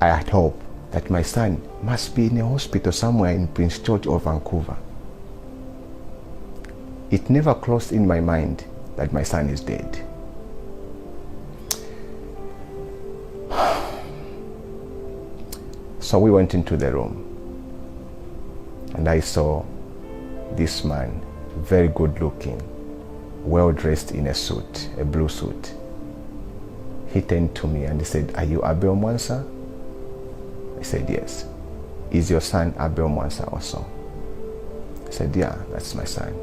I had hope that my son must be in a hospital somewhere in Prince George or Vancouver. It never crossed in my mind that my son is dead. So we went into the room, and I saw this man, very good looking, well dressed in a suit, a blue suit. He turned to me and he said, "Are you Abel Mwamba?" I said, "Yes." "Is your son Abel Mwamba also?" I said, "Yeah, that's my son."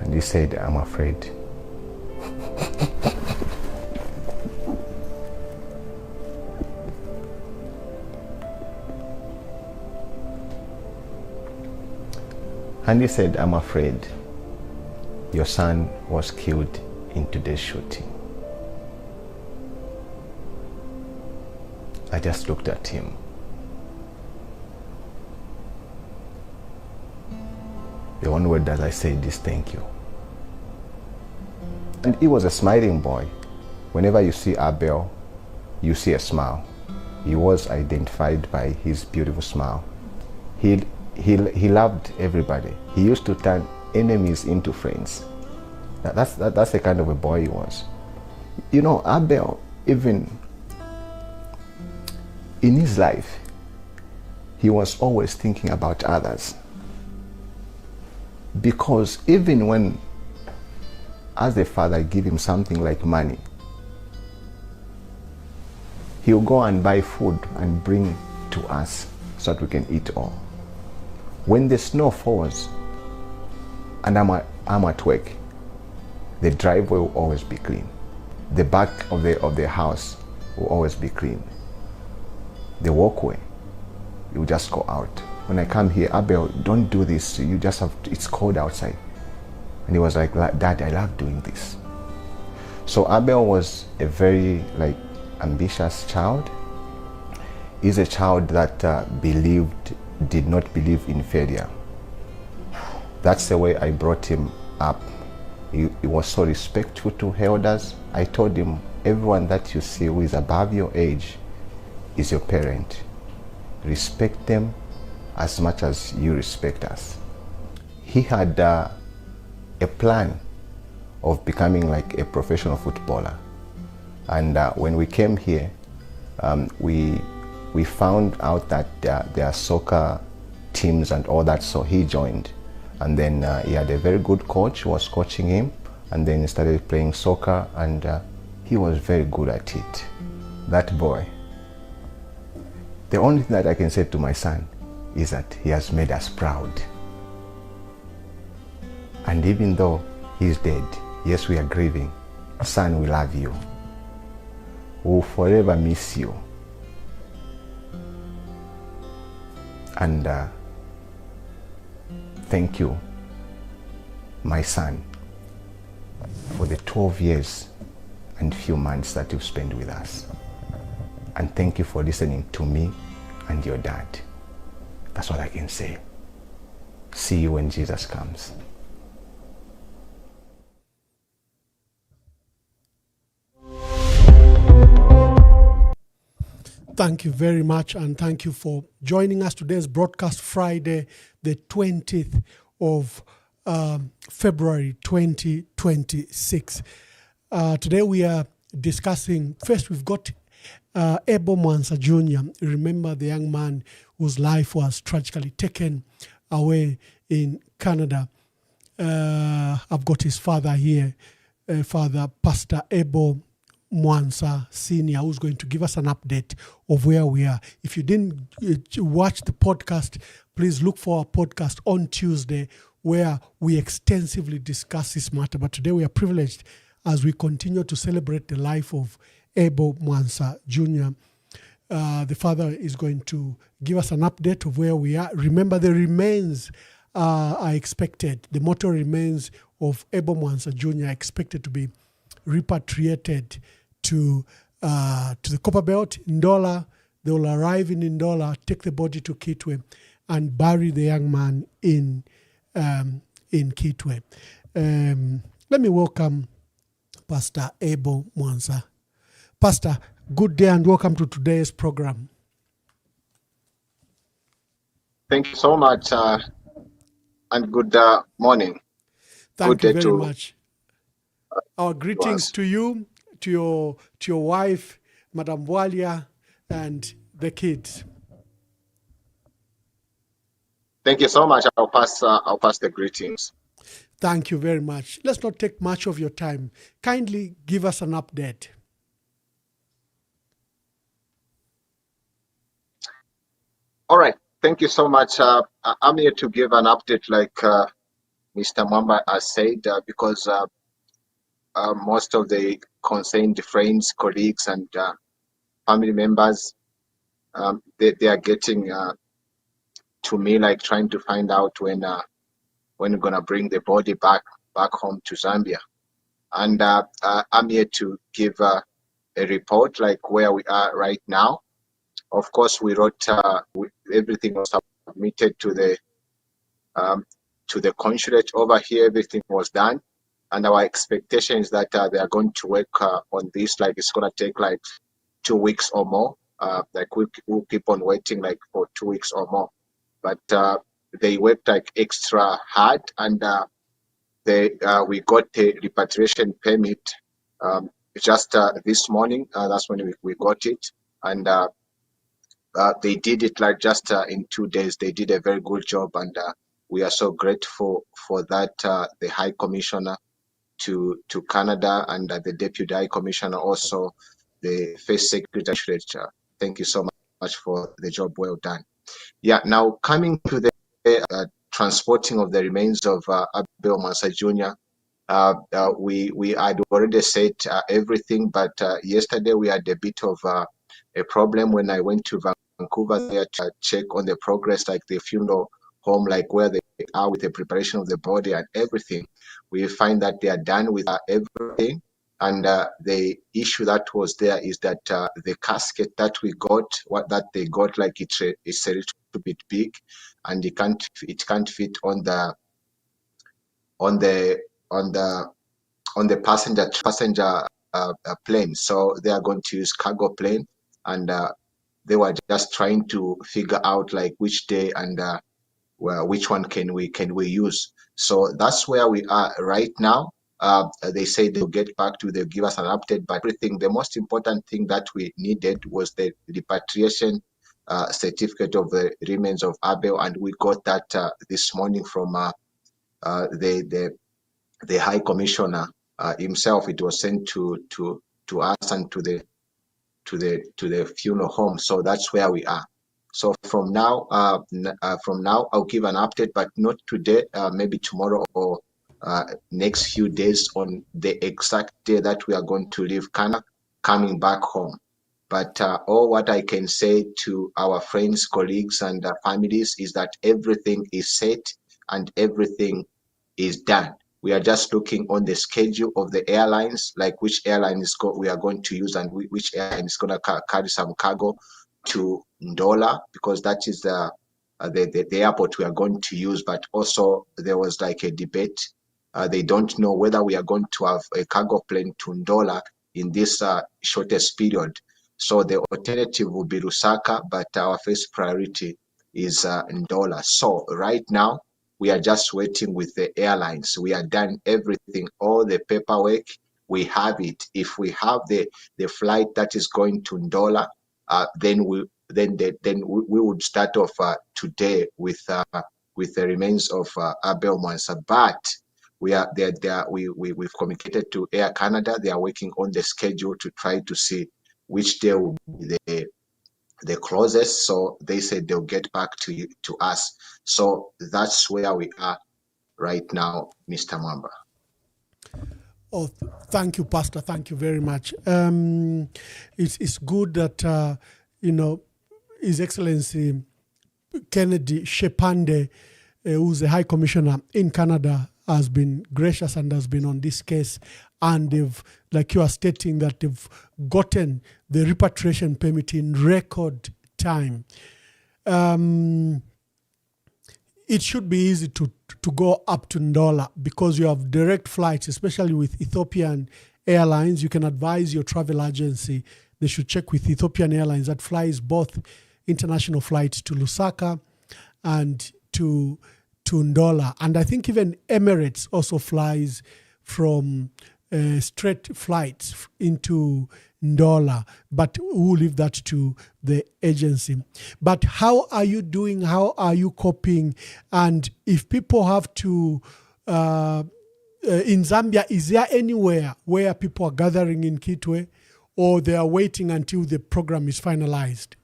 And he said, "I'm afraid." And he said, "I'm afraid your son was killed in today's shooting." I just looked at him. The one word that I said is thank you. And he was a smiling boy. Whenever you see Abel, you see a smile. He was identified by his beautiful smile. He loved everybody. He used to turn enemies into friends. That's the kind of a boy he was. You know, Abel, even in his life, he was always thinking about others. Because even when, as a father, I give him something like money, he'll go and buy food and bring to us so that we can eat all. When the snow falls and I'm at work, the driveway will always be clean. The back of the house will always be clean. The walkway, you just go out. When I come here, "Abel, don't do this. You just have to, it's cold outside." And he was like, "Dad, I love doing this." So Abel was a very ambitious child. He's a child that did not believe in failure. That's the way I brought him up. He was so respectful to elders. I told him, everyone that you see who is above your age is your parent. Respect them as much as you respect us. He had a plan of becoming like a professional footballer. And when we came here, we found out that there are soccer teams and all that, so he joined. And then he had a very good coach who was coaching him, and then he started playing soccer, and he was very good at it. That boy. The only thing that I can say to my son is that he has made us proud. And even though he's dead, yes, we are grieving. Son, we love you. We'll forever miss you. And thank you, my son, for the 12 years and few months that you've spent with us. And thank you for listening to me and your dad. That's all I can say. See you when Jesus comes. Thank you very much, and thank you for joining us. Today's broadcast, Friday, the 20th of February 2026. Today we are discussing, first we've got Abel Mwamba Jr. Remember the young man whose life was tragically taken away in Canada. I've got his father here, Father Pastor Abel Mwamba Senior, who's going to give us an update of where we are. If you didn't watch the podcast, please look for our podcast on Tuesday where we extensively discuss this matter. But today we are privileged as we continue to celebrate the life of Abel Mwamba Jr. The father is going to give us an update of where we are. Remember, the remains are expected. The mortal remains of Abel Mwamba Jr. are expected to be repatriated to the Copperbelt, Ndola. They will arrive in Ndola, take the body to Kitwe, and bury the young man in Kitwe. Let me welcome Pastor Abel Mwamba. Pastor, Good day and welcome to today's program. Thank you so much, and good morning. Thank Good you day very much. Our to greetings us. to you, to your wife, Madam Walia, and the kids. Thank you so much. I'll pass the greetings. Thank you very much. Let's not take much of your time. Kindly give us an update. All right. Thank you so much. I'm here to give an update, like Mr. Mwamba has said, because most of the concerned friends, colleagues, and family members, they are getting to me, like trying to find out when we're gonna bring the body back home to Zambia. And I'm here to give a report, like where we are right now. Of course, we wrote everything was submitted to the consulate over here. Everything was done, and our expectation is that they are going to work on this. Like it's gonna take like 2 weeks or more. Like we'll keep on waiting like for 2 weeks or more. But they worked like extra hard, and we got a repatriation permit just this morning. That's when we got it, and they did it like just in 2 days. They did a very good job, and we are so grateful for that. The High Commissioner to Canada and the Deputy High Commissioner, also the First Secretary. Thank you so much for the job well done. Yeah. Now coming to the transporting of the remains of Abel Mansa Jr. We had already said everything, but yesterday we had a bit of a problem when I went to Vancouver there to check on the progress, like the funeral home, like where they are with the preparation of the body and everything. We find that they are done with everything, and the issue that was there is that the casket that we got, what that they got, like it's a little bit big, and it can't fit on the passenger plane. So they are going to use cargo plane, and they were just trying to figure out like which day and well, which one can we use. So that's where we are right now. They say they'll get back to, they'll give us an update, but everything, the most important thing that we needed was the repatriation certificate of the remains of Abel, and we got that this morning from the High Commissioner himself. It was sent to us and to the funeral home. So that's where we are. So from now, I'll give an update, but not today. Maybe tomorrow or next few days on the exact day that we are going to leave Canada, coming back home. But all what I can say to our friends, colleagues, and families is that everything is set and everything is done. We are just looking on the schedule of the airlines, like which airline we are going to use, and which airline is going to carry some cargo to Ndola, because that is the airport we are going to use. But also there was like a debate. They don't know whether we are going to have a cargo plane to Ndola in this shortest period. So the alternative will be Lusaka, but our first priority is Ndola. So right now, we are just waiting with the airlines. We are done everything, all the paperwork, we have it. If we have the flight that is going to Ndola, then we would start off today with the remains of Abel Mansa. But we've communicated to Air Canada. They are working on the schedule to try to see which day will be the closest. So they said they'll get back to us. So that's where we are right now, Mr. Mwamba. Oh, thank you, Pastor. Thank you very much. It's good that His Excellency Kennedy Shepande, who's the High Commissioner in Canada, has been gracious and has been on this case, and they've, like you are stating, that they've gotten the repatriation permit in record time. It should be easy to go up to Ndola because you have direct flights, especially with Ethiopian Airlines. You can advise your travel agency they should check with Ethiopian Airlines that flies both international flights to Lusaka and to Ndola. And I think even Emirates also flies from straight flights into Ndola, but we'll leave that to the agency. But how are you doing? How are you coping? And if people have to, in Zambia, is there anywhere where people are gathering in Kitwe, or they are waiting until the program is finalized?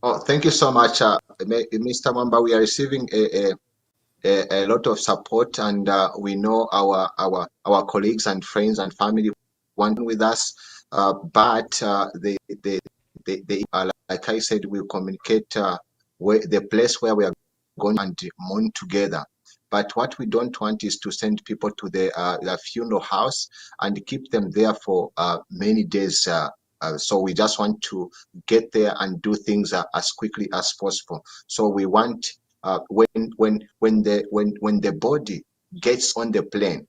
Oh, thank you so much, Mr. Mwamba. We are receiving a lot of support, and we know our colleagues and friends and family want with us, but they like I said, we'll communicate where the place where we are going and mourn together. But what we don't want is to send people to the funeral house and keep them there for many days. So we just want to get there and do things as quickly as possible. So we want when the body gets on the plane,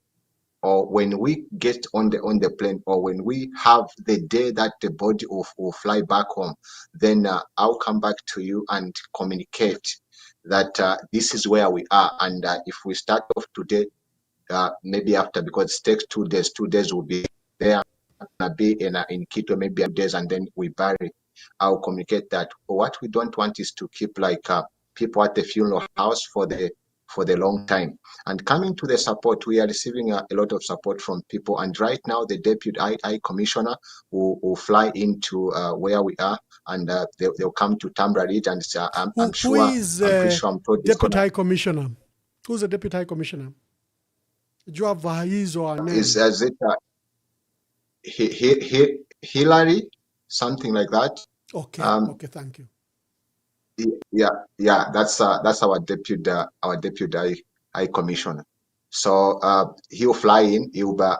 or when we get on the plane, or when we have the day that the body will fly back home, then I'll come back to you and communicate that this is where we are. And if we start off today, maybe after, because it takes 2 days, 2 days will be there, be in Quito, maybe 2 days, and then we bury. I'll communicate that. What we don't want is to keep like people at the funeral house for the long time. And coming to the support, we are receiving a lot of support from people. And right now, the Deputy High Commissioner will fly into where we are, and they'll come to Tambra region. And I'm pretty sure I'm told Deputy High Commissioner? Who's the Deputy High Commissioner? Do you have his or her name? Is it Hillary, something like that? Okay. Okay. Thank you. Yeah. That's our deputy high commissioner. So he'll fly in.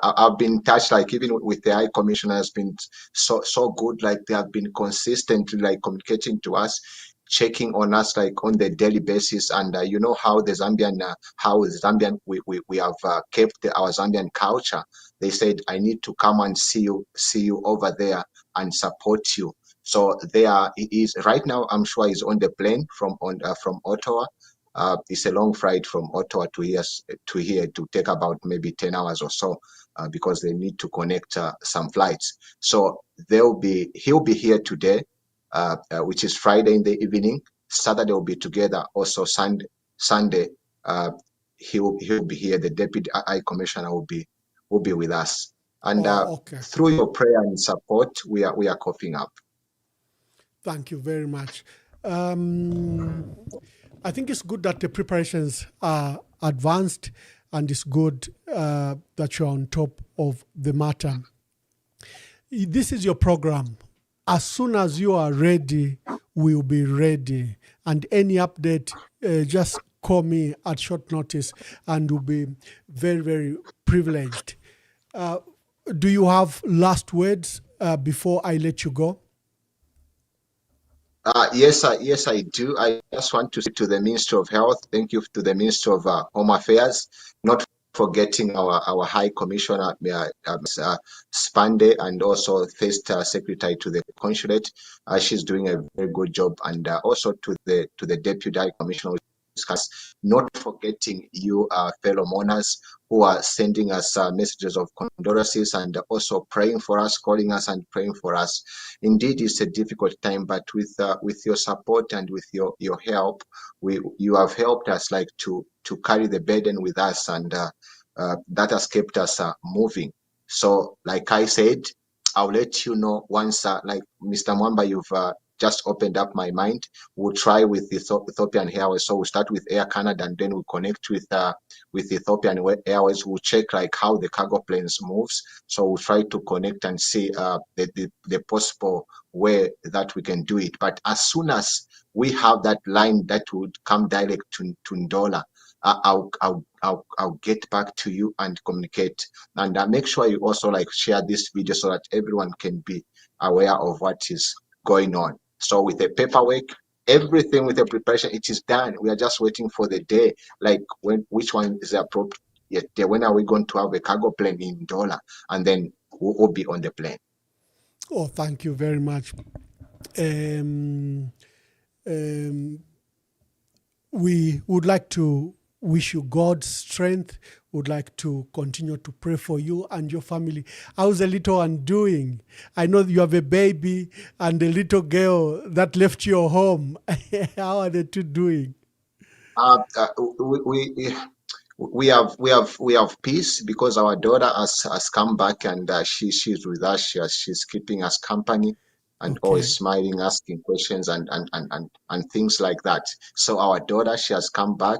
I've been in touch, like even with the high commissioner, has been so good. Like they have been consistently like communicating to us, checking on us like on the daily basis. And you know how the Zambian we have kept our Zambian culture. They said, I need to come and see you over there and support you. So he is right now. I'm sure he's on the plane from Ottawa. It's a long flight from Ottawa to here to take about maybe 10 hours or so, because they need to connect some flights. So he'll be here today, which is Friday in the evening. Saturday will be together. Also Sunday, he'll be here. The Deputy High Commissioner will be with us. And okay. Through your prayer and support, we are coughing up. Thank you very much. I think it's good that the preparations are advanced, and it's good that you're on top of the matter. This is your program. As soon as you are ready, we'll be ready. And any update, just call me at short notice, and we'll be very, very privileged. Do you have last words before I let you go? Yes, I do. I just want to say to the Minister of Health, thank you to the Minister of Home Affairs, not forgetting our High Commissioner, Spande, and also First Secretary to the Consulate. She's doing a very good job, and also to the Deputy High Commissioner, not forgetting you, fellow mourners, who are sending us messages of condolences and also praying for us, calling us and praying for us. Indeed, it's a difficult time, but with your support and with your help, you have helped us like to carry the burden with us, and that has kept us moving. So, like I said, I'll let you know once, like Mr. Mwamba, you've just opened up my mind. We'll try with Ethiopian Airways. So we'll start with Air Canada, and then we'll connect with Ethiopian Airways. We'll check like how the cargo planes moves. So we'll try to connect and see the possible way that we can do it. But as soon as we have that line that would come direct to Ndola, I'll get back to you and communicate. And make sure you also like share this video so that everyone can be aware of what is going on. So with the paperwork, everything with the preparation, it is done. We are just waiting for the day, like which one is appropriate. When are we going to have a cargo plane in Ndola? And then will be on the plane. Oh, thank you very much. We would like to wish you God's strength. Would like to continue to pray for you and your family. How's the little one doing? I know you have a baby and a little girl that left your home. How are the two doing? We have peace because our daughter has come back, and she's with us. She's keeping us company and Okay. always smiling, asking questions and things like that. So our daughter, she has come back.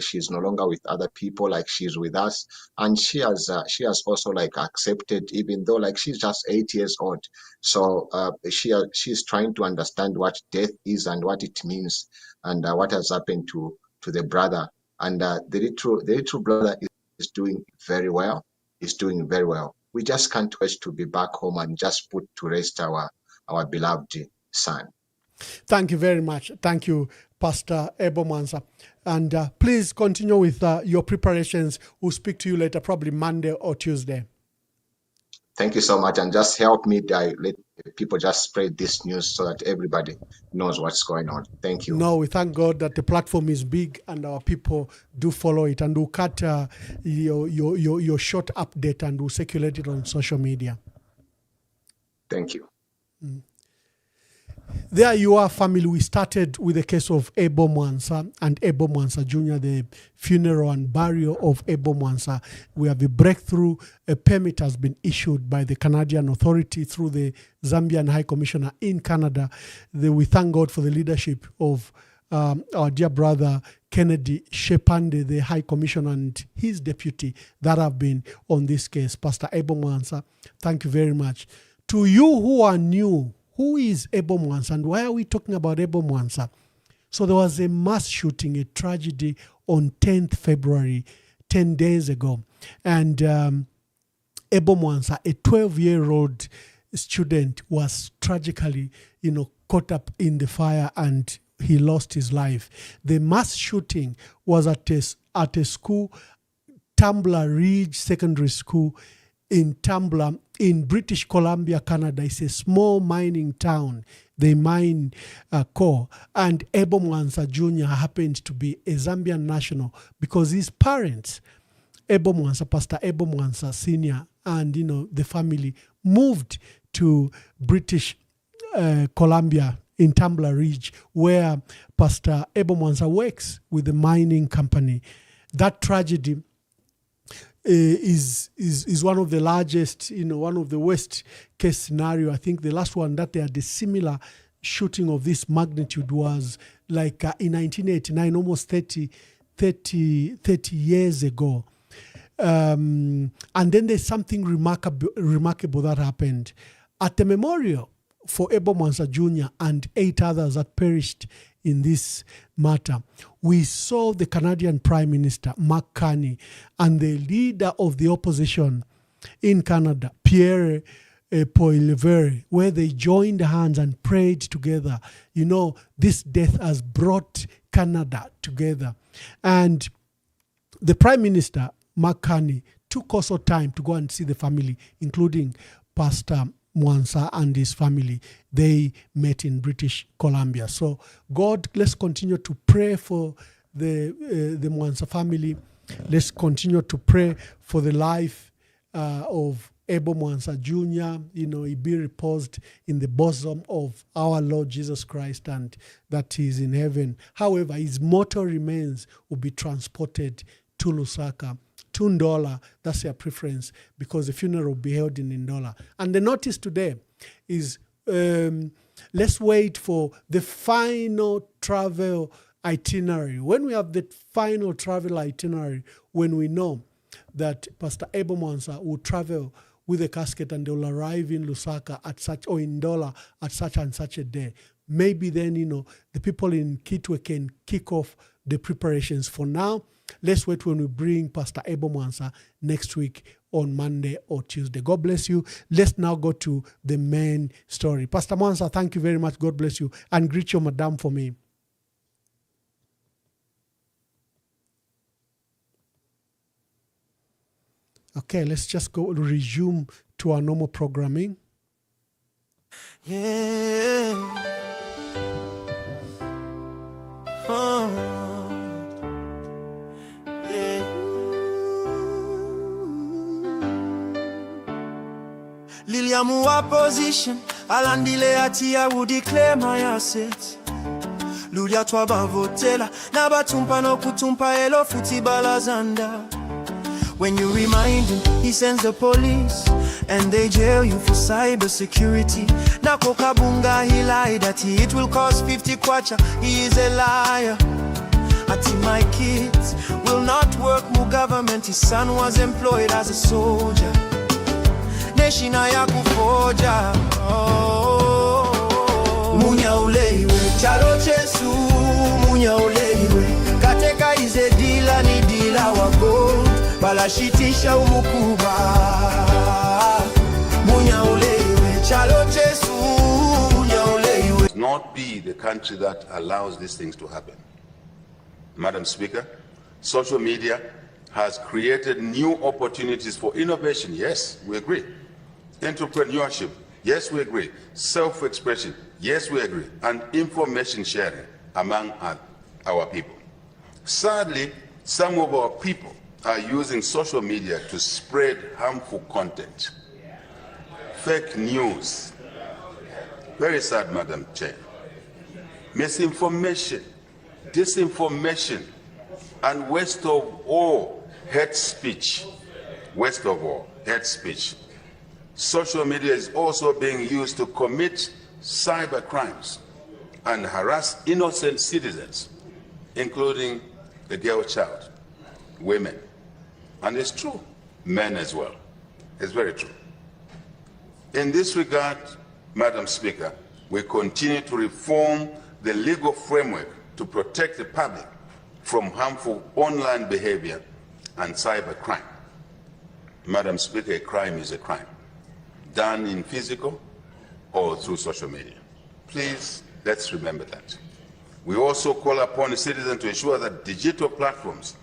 She's no longer with other people, like she's with us, and she has also like accepted, even though like she's just 8 years old. So she's trying to understand what death is and what it means, and what has happened to the brother. And the little brother is doing very well. Is doing very well. We just can't wait to be back home and just put to rest our beloved son. Thank you very much. Thank you, Pastor Ebo Mwanza. And please continue with your preparations. We'll speak to you later, probably Monday or Tuesday. Thank you so much, and just help me. Let people just spread this news so that everybody knows what's going on. Thank you. No, we thank God that the platform is big and our people do follow it, and we'll cut your short update and we'll circulate it on social media. Thank you. There you are, family. We started with the case of Ebo Mwanza and Ebo Mwanza Jr., the funeral and burial of Ebo Mwanza. We have a breakthrough. A permit has been issued by the Canadian authority through the Zambian High Commissioner in Canada. We thank God for the leadership of our dear brother Kennedy Shepande, the High Commissioner, and his deputy that have been on this case. Pastor Ebo Mwanza, thank you very much. To you who are new, who is Ebo Mwanza and why are we talking about Ebo Mwanza? So there was a mass shooting, a tragedy on 10th February, 10 days ago. And Ebo Mwanza, a 12-year-old student, was tragically, caught up in the fire and he lost his life. The mass shooting was at a school, Tumbler Ridge Secondary School in Tumbler in British Columbia, Canada. It's a small mining town. They mine coal. And Ebo Mwanza Jr. happened to be a Zambian national because his parents, Ebo Mwanza, Pastor Ebo Mwanza Sr., and the family moved to British Columbia in Tumbler Ridge, where Pastor Ebo Mwanza works with the mining company. That tragedy is one of the largest, one of the worst case scenario. I think the last one that they had a similar shooting of this magnitude was like in 1989, almost 30 years ago. And then there's something remarkable that happened at the memorial for Ebo Mwanza Jr. and 8 others that perished in this matter. We saw the Canadian Prime Minister, Mark Carney, and the leader of the opposition in Canada, Pierre Poilievre, where they joined hands and prayed together. This death has brought Canada together. And the Prime Minister, Mark Carney, took also time to go and see the family, including Pastor Mwanza and his family. They met in British Columbia. So God, let's continue to pray for the Mwanza family. Let's continue to pray for the life of Ebo Mwanza Jr. He be reposed in the bosom of our Lord Jesus Christ and that he is in heaven. However, his mortal remains will be transported to Lusaka, to Ndola. That's their preference because the funeral will be held in Ndola. And the notice today is let's wait for the final travel itinerary. When we have the final travel itinerary, when we know that Pastor Ebo Mwanza will travel with a casket and they will arrive in Lusaka or in Ndola at such and such a day, maybe then, the people in Kitwe can kick off the preparations. For now, let's wait when we bring Pastor Ebo Mwanza next week on Monday or Tuesday. God bless you. Let's now go to the main story. Pastor Mwanza, thank you very much. God bless you. And greet your madam for me. Okay, let's just go resume to our normal programming. Yeah. Oh. Yeah. Lilia Mua position, Alandile Atia would declare my assets. Lulia Twaba Votela, Nabatumpa no Kutumpa Elo Futi Balazanda. When you remind him, he sends the police and they jail you for cyber security. Nako Kabunga, he lied that it will cost 50 kwacha. He is a liar. Ati my kids will not work mu government. His son was employed as a soldier. Neshina ya kufoja. Munya uleiwe charo chesu. Munya uleiwe kateka ize dila ni dila wako. Balashitisha umukuba. Munya uleiwe charo chesu. Munya uleiwe. Not be the country that allows these things to happen. Madam Speaker, social media has created new opportunities for innovation. Yes, we agree. Entrepreneurship. Yes, we agree. Self-expression. Yes, we agree. And information sharing among our people. Sadly, some of our people are using social media to spread harmful content. Fake news. Very sad, Madam Chair. Misinformation, disinformation, and worst of all, hate speech. Worst of all, hate speech. Social media is also being used to commit cyber crimes and harass innocent citizens, including the girl child, women. And it's true, men as well. It's very true. In this regard, Madam Speaker, we continue to reform the legal framework to protect the public from harmful online behavior and cyber crime. Madam Speaker, a crime is a crime, done in physical or through social media. Please, let's remember that. We also call upon the citizens to ensure that digital platforms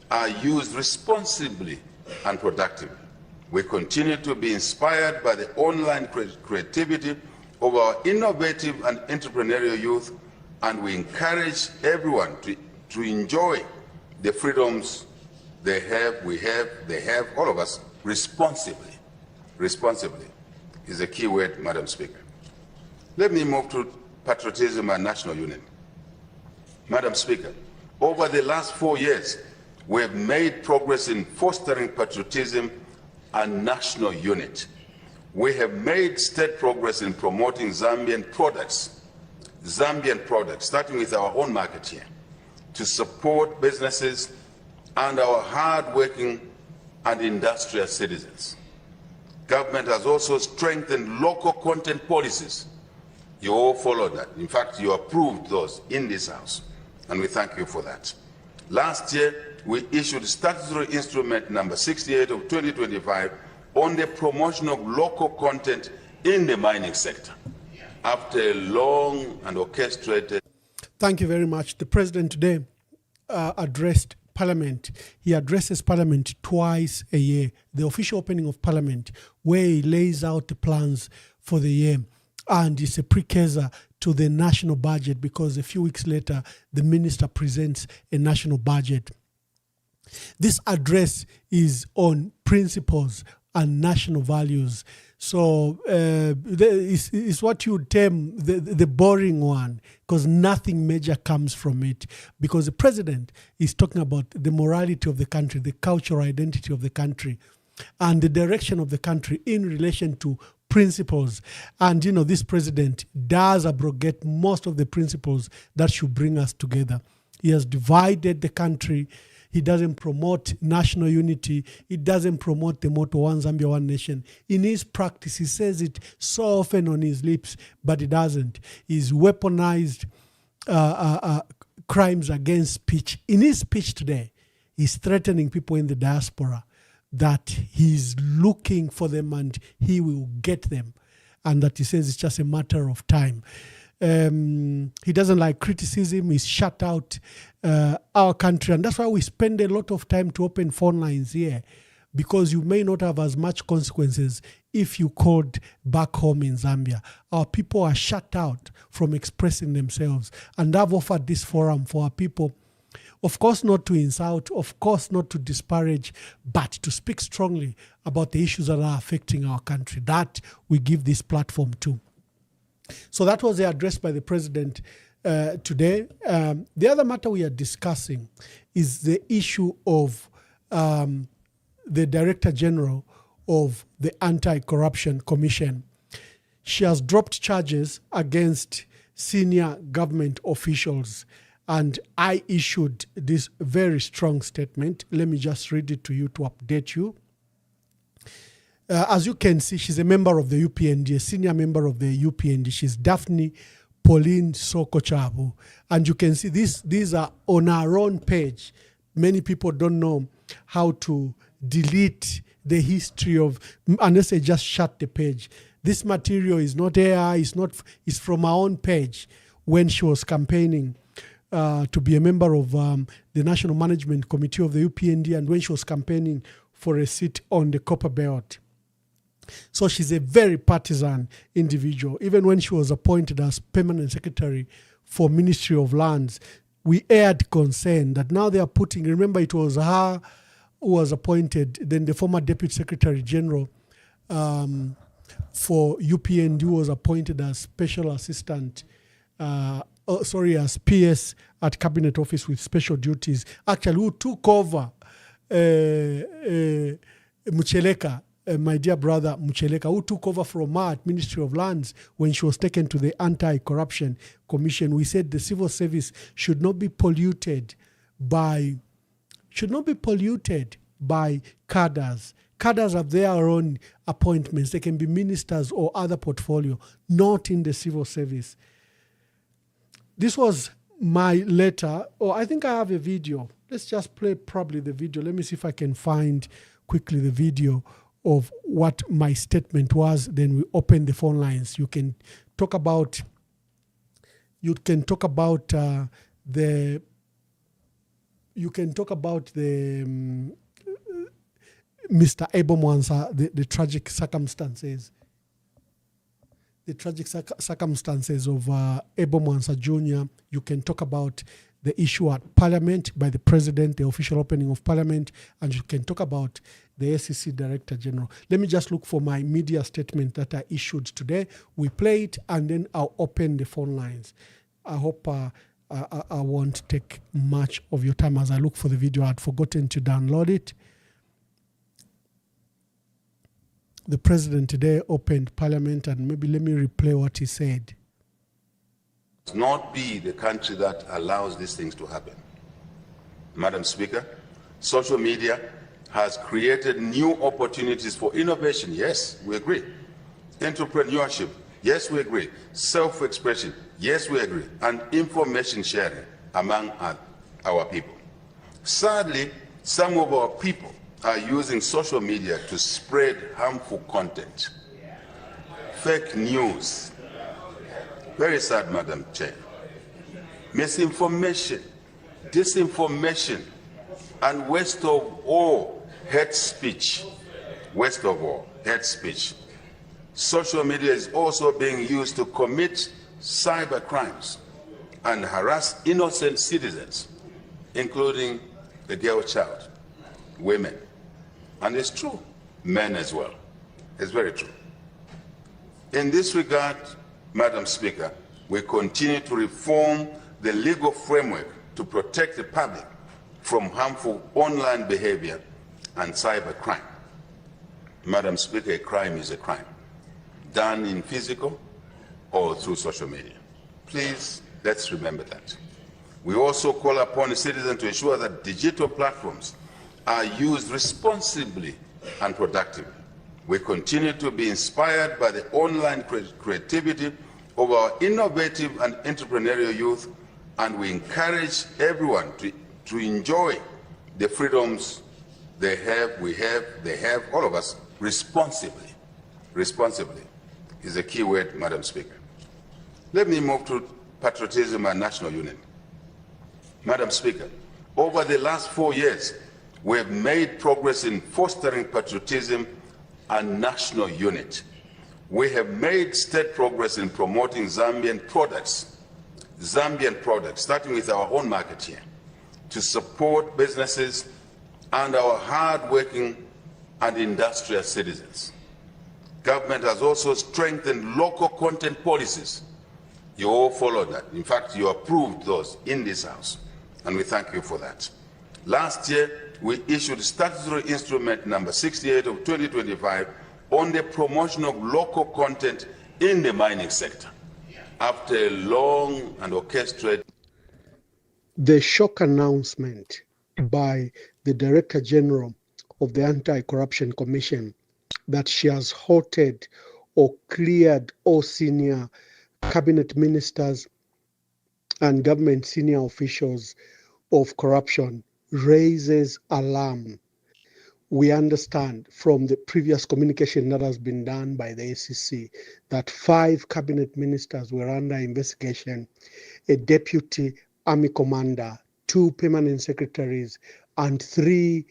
are used responsibly and productively. We continue to be inspired by the online creativity of our innovative and entrepreneurial youth, and we encourage everyone to enjoy the freedoms they have, they have, all of us, responsibly. Responsibly is a key word, Madam Speaker. Let me move to patriotism and national unity. Madam Speaker, over the last 4 years, we have made progress in fostering patriotism and national unity. We have made steady progress in promoting Zambian products, starting with our own market here, to support businesses and our hard-working and industrial citizens. Government has also strengthened local content policies. You all followed that. In fact, you approved those in this House, and we thank you for that. Last year, we issued statutory instrument number 68 of 2025 on the promotion of local content in the mining sector. After a long and orchestrated... Thank you very much. The President today addressed Parliament. He addresses Parliament twice a year. The official opening of Parliament, where he lays out the plans for the year. And it's a precursor to the national budget, because a few weeks later, the minister presents a national budget. This address is on principles and national values. So it's what you would term the boring one, because nothing major comes from it. Because the president is talking about the morality of the country, the cultural identity of the country, and the direction of the country in relation to principles. And, you know, this president does abrogate most of the principles that should bring us together. He has divided the country. He doesn't promote national unity. He doesn't promote the motto, One Zambia, One Nation. In his practice, he says it so often on his lips, but he doesn't. He's weaponized crimes against speech. In his speech today, he's threatening people in the diaspora that he's looking for them and he will get them, and that he says it's just a matter of time. He doesn't like criticism. He's shut out our country, and that's why we spend a lot of time to open phone lines here, because you may not have as much consequences if you called back home in Zambia. Our people are shut out from expressing themselves. And I've offered this forum for our people, of course not to insult, of course not to disparage, but to speak strongly about the issues that are affecting our country. That we give this platform to. So that was the address by the president today. The other matter we are discussing is the issue of the Director General of the Anti-Corruption Commission. She has dropped charges against senior government officials, and I issued this very strong statement. Let me just read it to you to update you. As you can see, she's a member of the UPND, a senior member of the UPND. She's Daphne Pauline Sokochabu. And you can see these are on our own page. Many people don't know how to delete the history of, unless they just shut the page. This material is not AI, it's from our own page when she was campaigning to be a member of the National Management Committee of the UPND, and when she was campaigning for a seat on the Copper Belt. So she's a very partisan individual. Even when she was appointed as permanent secretary for Ministry of Lands, we aired concern that now they are putting, remember it was her who was appointed, then the former Deputy Secretary General for UPND was appointed as Special Assistant, as PS at Cabinet Office with special duties, actually who took over Mucheleka, my dear brother Mucheleka, who took over from her at Ministry of Lands when she was taken to the Anti-Corruption Commission. We said the civil service should not be polluted by cadres. Cadres have their own appointments. They can be ministers or other portfolio, not in the civil service. This was my letter. I think I have a video. Let's just play probably the video. Let me see if I can find quickly the video of what my statement was. Then we open the phone lines. You can talk about the Mr. Ebo Mwansa, the tragic circumstances. The tragic circumstances of Ebo Mwansa Jr. You can talk about the issue at Parliament by the President, the official opening of Parliament, and you can talk about the SEC Director General. Let me just look for my media statement that I issued today. We play it, and then I'll open the phone lines. I hope I won't take much of your time as I look for the video. I'd forgotten to download it. The President today opened Parliament, and maybe let me replay what he said. Not be the country that allows these things to happen. Madam Speaker, social media has created new opportunities for innovation. Yes, we agree. Entrepreneurship. Yes, we agree. Self-expression. Yes, we agree. And information sharing among our people. Sadly, some of our people are using social media to spread harmful content. Fake news. Very sad, Madam Chair. Misinformation, disinformation, and worst of all, hate speech. Worst of all, hate speech. Social media is also being used to commit cyber crimes and harass innocent citizens, including the girl child, women. And it's true, men as well. It's very true. In this regard, Madam Speaker, we continue to reform the legal framework to protect the public from harmful online behavior and cyber crime. Madam Speaker, a crime is a crime, done in physical or through social media. Please, let's remember that. We also call upon citizens to ensure that digital platforms are used responsibly and productively. We continue to be inspired by the online creativity of our innovative and entrepreneurial youth, and we encourage everyone to enjoy the freedoms they have, all of us, responsibly. Responsibly is a key word, Madam Speaker. Let me move to patriotism and national unity. Madam Speaker, over the last 4 years, we have made progress in fostering patriotism and national unity. We have made steady progress in promoting Zambian products, starting with our own market here, to support businesses and our hard-working and industrious citizens. Government has also strengthened local content policies. You all followed that. In fact, you approved those in this House, and we thank you for that. Last year, we issued statutory instrument number 68 of 2025 on the promotion of local content in the mining sector. After a long and orchestrated... The shock announcement by the Director General of the Anti-Corruption Commission that she has halted or cleared all senior cabinet ministers and government senior officials of corruption raises alarm. We understand from the previous communication that has been done by the ACC that 5 cabinet ministers were under investigation, a deputy army commander, 2 permanent secretaries, and 3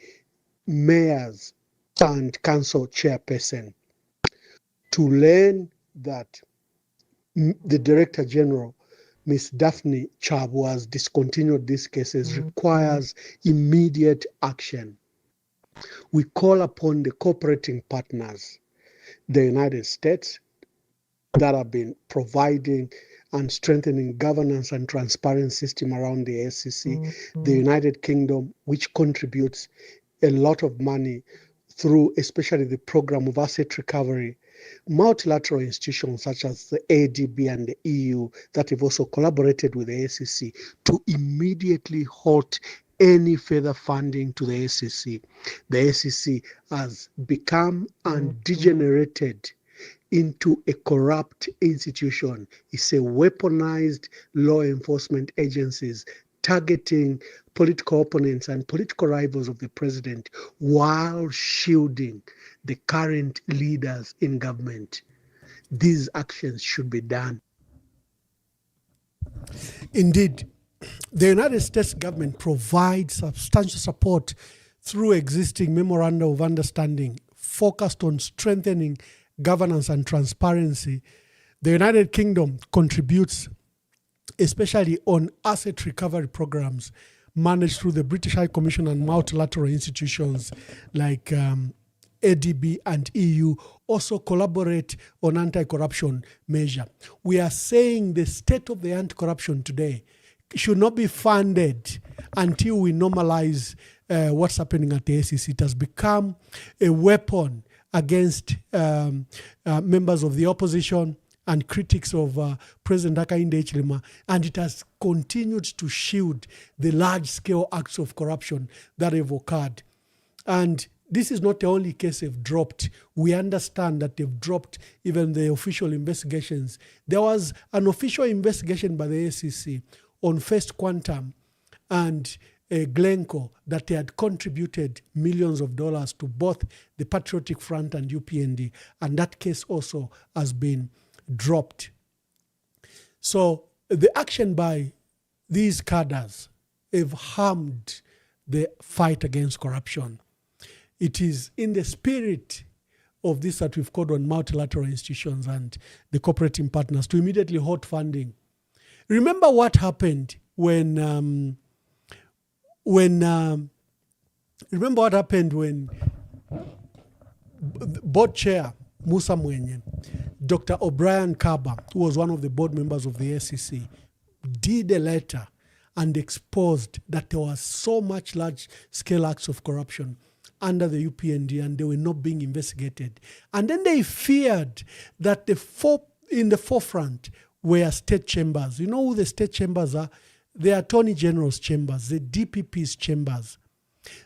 mayors and council chairperson. To learn that the Director General, Ms. Daphne Chabu, has discontinued these cases requires immediate action. We call upon the cooperating partners, the United States, that have been providing and strengthening governance and transparency system around the SEC, the United Kingdom, which contributes a lot of money through especially the program of asset recovery, multilateral institutions such as the ADB and the EU that have also collaborated with the SEC to immediately halt any further funding to the SEC. The SEC has become and degenerated into a corrupt institution. It's a weaponized law enforcement agencies targeting political opponents and political rivals of the president while shielding the current leaders in government. These actions should be done. Indeed, the United States government provides substantial support through existing memoranda of understanding focused on strengthening governance and transparency. The United Kingdom contributes especially on asset recovery programs managed through the British High Commission and multilateral institutions like ADB and EU also collaborate on anti-corruption measure. We are saying the state of the anti-corruption today should not be funded until we normalize what's happening at the SEC. It has become a weapon against members of the opposition and critics of President Hakainde Hichilema, and it has continued to shield the large-scale acts of corruption that have occurred. And this is not the only case they've dropped. We understand that they've dropped even the official investigations. There was an official investigation by the SEC on First Quantum and Glencore that they had contributed millions of dollars to both the Patriotic Front and UPND, and that case also has been dropped. So the action by these cadres have harmed the fight against corruption. It is in the spirit of this that we've called on multilateral institutions and the cooperating partners to immediately halt funding. Remember what happened when board chair Musa Mwenye, Dr. O'Brien Kaba, who was one of the board members of the SEC, did a letter and exposed that there was so much large-scale acts of corruption under the UPND and they were not being investigated. And then they feared that in the forefront were state chambers. You know who the state chambers are? The Attorney General's chambers, the DPP's chambers.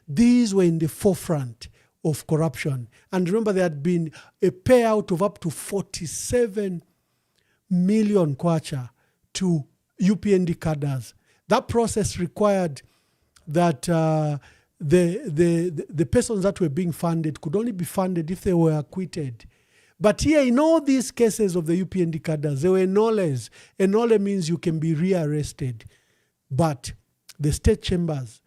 These were in the forefront of corruption. And remember, there had been a payout of up to 47 million kwacha to UPND cadres. That process required that the persons that were being funded could only be funded if they were acquitted. But here, in all these cases of the UPND cadres, there were nolles. A nolle means you can be rearrested. But the state chambers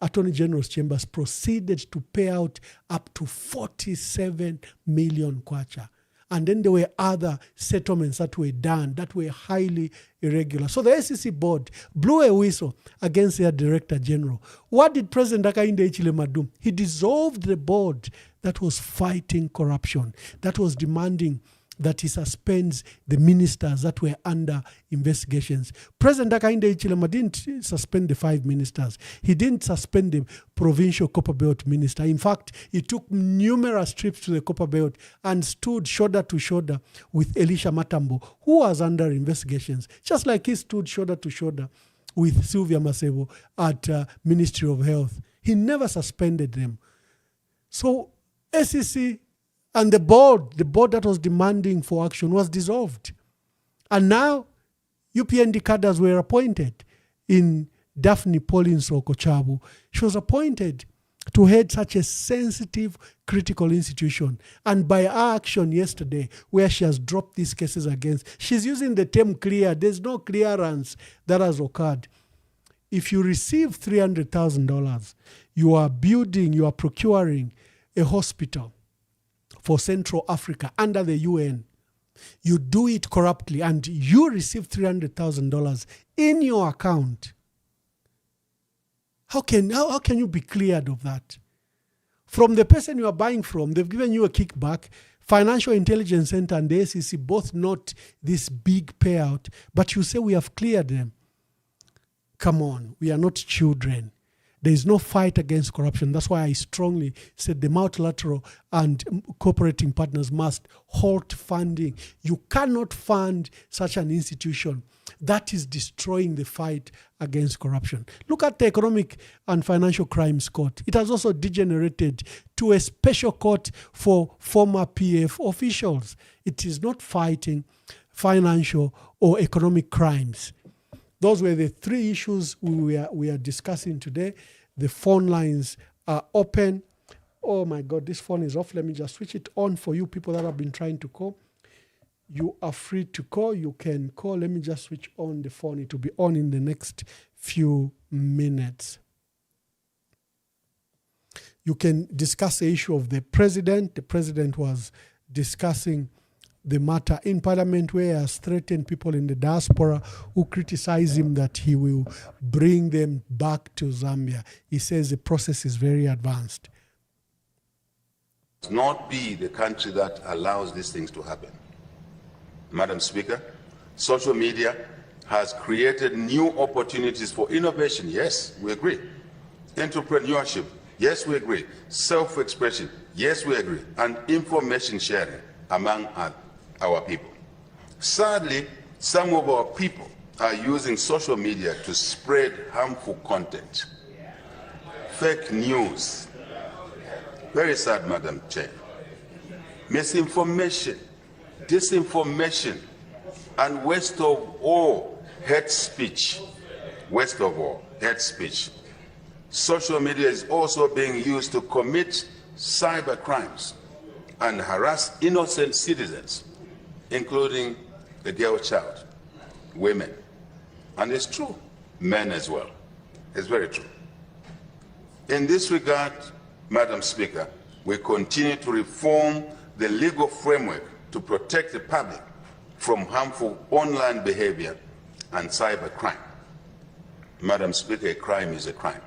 Attorney General's chambers proceeded to pay out up to 47 million kwacha. And then there were other settlements that were done that were highly irregular. So the SEC board blew a whistle against their director general. What did President Hakainde Hichilema do? He dissolved the board that was fighting corruption, that was demanding that he suspends the ministers that were under investigations. President Hakainde Hichilema didn't suspend the 5 ministers. He didn't suspend the provincial Copper Belt minister. In fact, he took numerous trips to the Copper Belt and stood shoulder to shoulder with Elisha Matambo, who was under investigations, just like he stood shoulder to shoulder with Sylvia Masebo at Ministry of Health. He never suspended them. So SEC and the board that was demanding for action was dissolved. And now UPND cadres were appointed in Daphne Pauline Okochabu. She was appointed to head such a sensitive, critical institution. And by our action yesterday, where she has dropped these cases against, she's using the term clear. There's no clearance that has occurred. If you receive $300,000, you are procuring a hospital for Central Africa under the UN. You do it corruptly and you receive $300,000 in your account. How can you be cleared of that? From the person you are buying from, they've given you a kickback. Financial Intelligence Center and the SEC both note this big payout, but you say we have cleared them. Come on, we are not children. There is no fight against corruption. That's why I strongly said the multilateral and cooperating partners must halt funding. You cannot fund such an institution that is destroying the fight against corruption. Look at the Economic and Financial Crimes Court. It has also degenerated to a special court for former PF officials. It is not fighting financial or economic crimes. Those were the 3 issues we are discussing today. The phone lines are open. Oh my God, this phone is off. Let me just switch it on for you people that have been trying to call. You are free to call. You can call. Let me just switch on the phone. It will be on in the next few minutes. You can discuss the issue of the president. The president was discussing the matter in Parliament, where he has threatened people in the diaspora who criticize him that he will bring them back to Zambia. He says the process is very advanced. Not be the country that allows these things to happen. Madam Speaker, social media has created new opportunities for innovation. Yes, we agree. Entrepreneurship. Yes, we agree. Self-expression. Yes, we agree. And information sharing among our people. Sadly, some of our people are using social media to spread harmful content. Fake news. Very sad, Madam Chair. Misinformation, disinformation, and worst of all, hate speech. Worst of all, hate speech. Social media is also being used to commit cyber crimes and harass innocent citizens, including the girl child, women. And it's true, men as well. It's very true. In this regard, Madam Speaker, we continue to reform the legal framework to protect the public from harmful online behavior and cyber crime. Madam Speaker, a crime is a crime,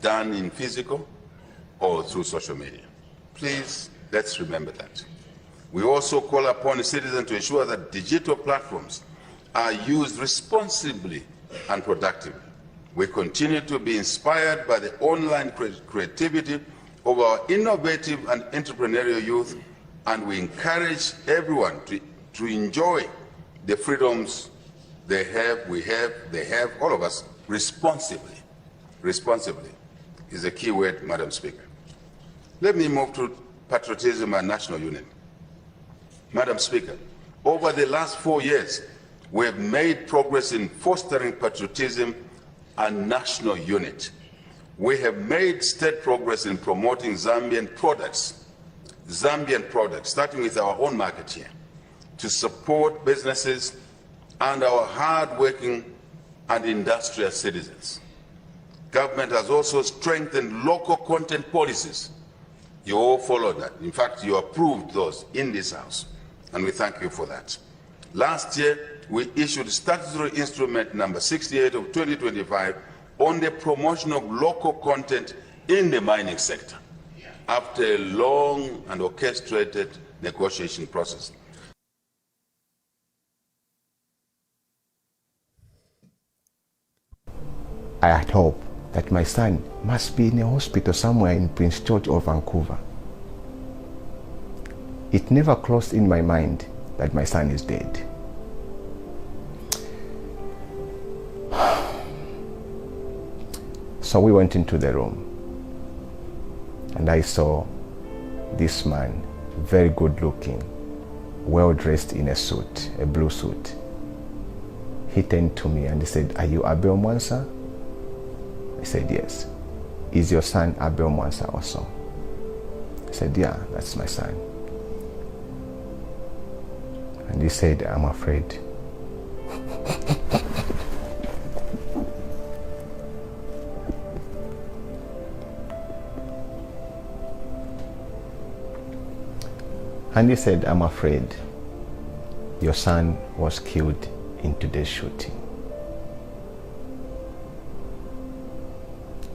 done in physical or through social media. Please, let's remember that. We also call upon citizens to ensure that digital platforms are used responsibly and productively. We continue to be inspired by the online creativity of our innovative and entrepreneurial youth, and we encourage everyone to enjoy the freedoms they have, all of us, responsibly. Responsibly is a key word, Madam Speaker. Let me move to patriotism and national unity. Madam Speaker, over the last 4 years, we have made progress in fostering patriotism and national unity. We have made steady progress in promoting Zambian products, starting with our own market here, to support businesses and our hard-working and industrious citizens. Government has also strengthened local content policies. You all followed that. In fact, you approved those in this House, and we thank you for that. Last year, we issued statutory instrument number 68 of 2025 on the promotion of local content in the mining sector after a long and orchestrated negotiation process. I had hoped that my son must be in a hospital somewhere in Prince George or Vancouver. It never crossed in my mind that my son is dead. So we went into the room and I saw this man, very good looking, well dressed in a suit, a blue suit. He turned to me and he said, "Are you Abel Mwamba?" I said, "Yes." "Is your son Abel Mwamba also?" I said, "Yeah, that's my son." And he said, "I'm afraid." And he said, "I'm afraid your son was killed in today's shooting."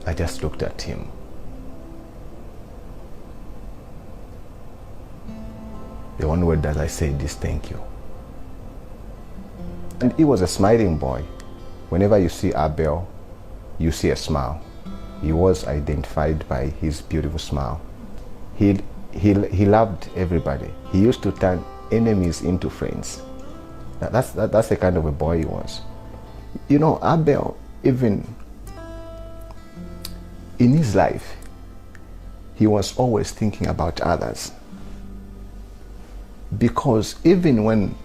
I just looked at him. The one word that I said is thank you. And he was a smiling boy. Whenever you see Abel, you see a smile. He was identified by his beautiful smile. He loved everybody. He used to turn enemies into friends. That's the kind of a boy he was. You know, Abel, even in his life, he was always thinking about others. Because even when,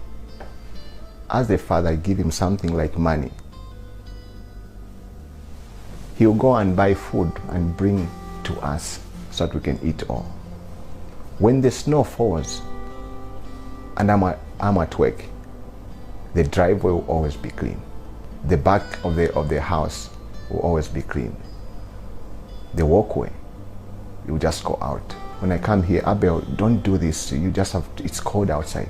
as a father, give him something like money, he'll go and buy food and bring to us so that we can eat all. When the snow falls and I'm at work, the driveway will always be clean. The back of the house will always be clean. The walkway, you just go out. When I come here, "Abel, don't do this. You just have to, it's cold outside."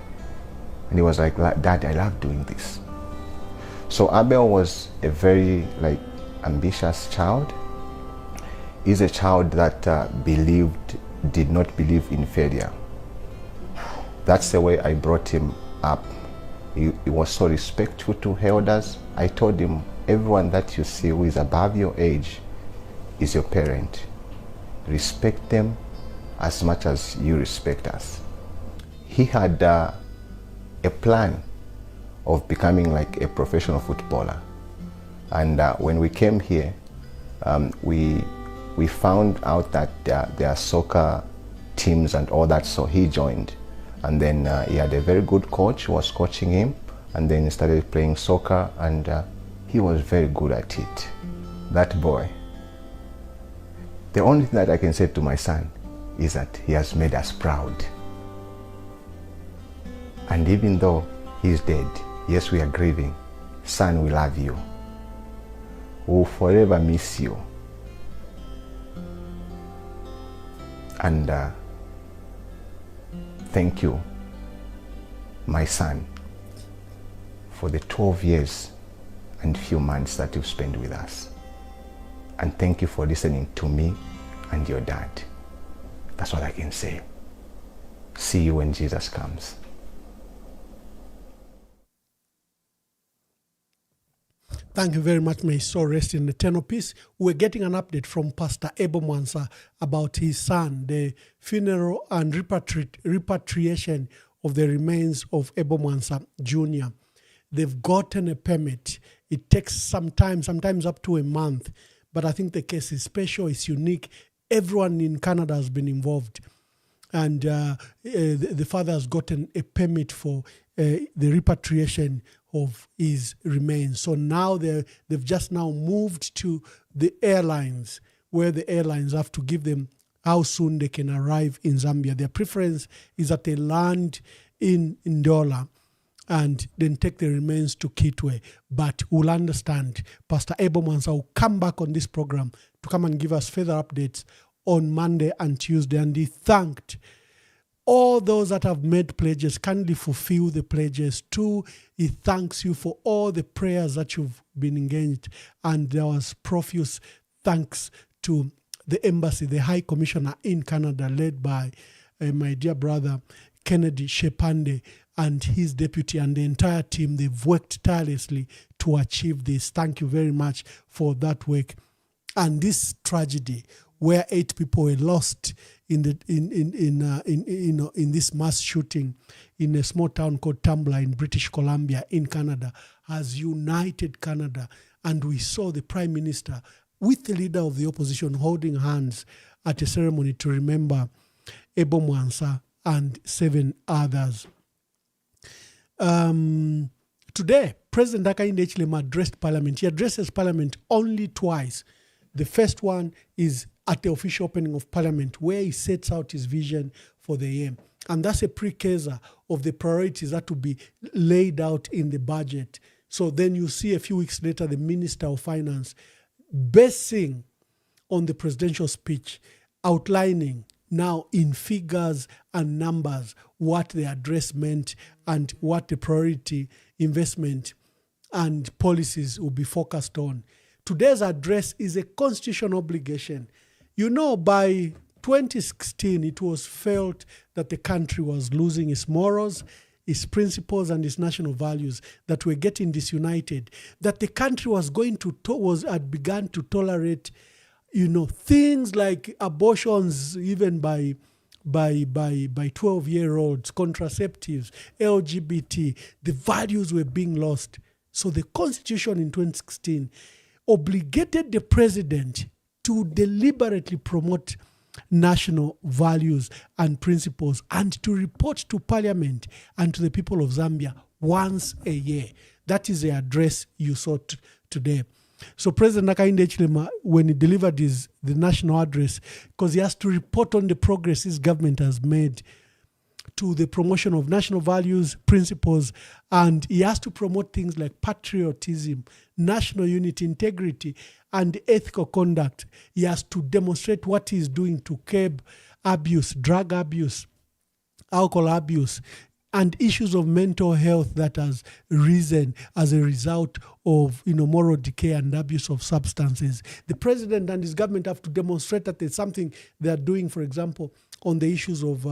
And he was like, "Dad, I love doing this." So Abel was a very ambitious child. He's a child that did not believe in failure. That's the way I brought him up. He was so respectful to elders. I told him, everyone that you see who is above your age is your parent. Respect them as much as you respect us. He had a plan of becoming like a professional footballer. And when we came here, we found out that there are soccer teams and all that, so he joined. And then he had a very good coach who was coaching him, and then he started playing soccer, and he was very good at it. That boy. The only thing that I can say to my son is that he has made us proud. And even though he's dead, yes, we are grieving. Son, we love you. We will forever miss you. And thank you, my son, for the 12 years and few months that you've spent with us. And thank you for listening to me and your dad. That's what I can say. See you when Jesus comes. Thank you very much. May his soul rest in eternal peace. We're getting an update from Pastor Abel Mwamba about his son, the funeral and repatriation of the remains of Abel Mwamba Jr. They've gotten a permit. It takes some time, sometimes up to a month. But I think the case is special, it's unique. Everyone in Canada has been involved. And the father has gotten a permit for the repatriation of his remains. So now they've just now moved to the airlines, where the airlines have to give them how soon they can arrive in Zambia. Their preference is that they land in Ndola. and then take the remains to Kitwe. But we'll understand. Pastor Emmanuel Mwamba will come back on this program to come and give us further updates on Monday and Tuesday. And he thanked all those that have made pledges. Kindly fulfill the pledges too. He thanks you for all the prayers that you've been engaged. And there was profuse thanks to the embassy, the High Commissioner in Canada, led by my dear brother Kennedy Shepande and his deputy and the entire team. They've worked tirelessly to achieve this. Thank you very much for that work. And this tragedy, where 8 people were lost in this mass shooting in a small town called Tambla in British Columbia in Canada, has united Canada. And we saw the Prime Minister with the leader of the opposition holding hands at a ceremony to remember Emmanuel Mwamba and 7 others. Today, President Hakainde Hichilema addressed Parliament. He addresses Parliament only twice. The first one is at the official opening of Parliament, where he sets out his vision for the year. And that's a precursor of the priorities that will be laid out in the budget. So then you see a few weeks later, the Minister of Finance basing on the presidential speech, outlining now in figures and numbers what the address meant and what the priority investment and policies will be focused on. Today's address is a constitutional obligation. You know, by 2016, it was felt that the country was losing its morals, its principles, and its national values, that were getting disunited, that the country was had begun to tolerate, things like abortions, even by 12-year-olds, contraceptives, LGBT. The values were being lost. So the Constitution in 2016 obligated the president to deliberately promote national values and principles and to report to Parliament and to the people of Zambia once a year. That is the address you saw today. So President Hakainde Hichilema, when he delivered the national address, because he has to report on the progress his government has made to the promotion of national values, principles, and he has to promote things like patriotism, national unity, integrity, and ethical conduct. He has to demonstrate what he is doing to curb abuse, drug abuse, alcohol abuse, and issues of mental health that has risen as a result of moral decay and abuse of substances. The president and his government have to demonstrate that there's something they are doing, for example, on the issues of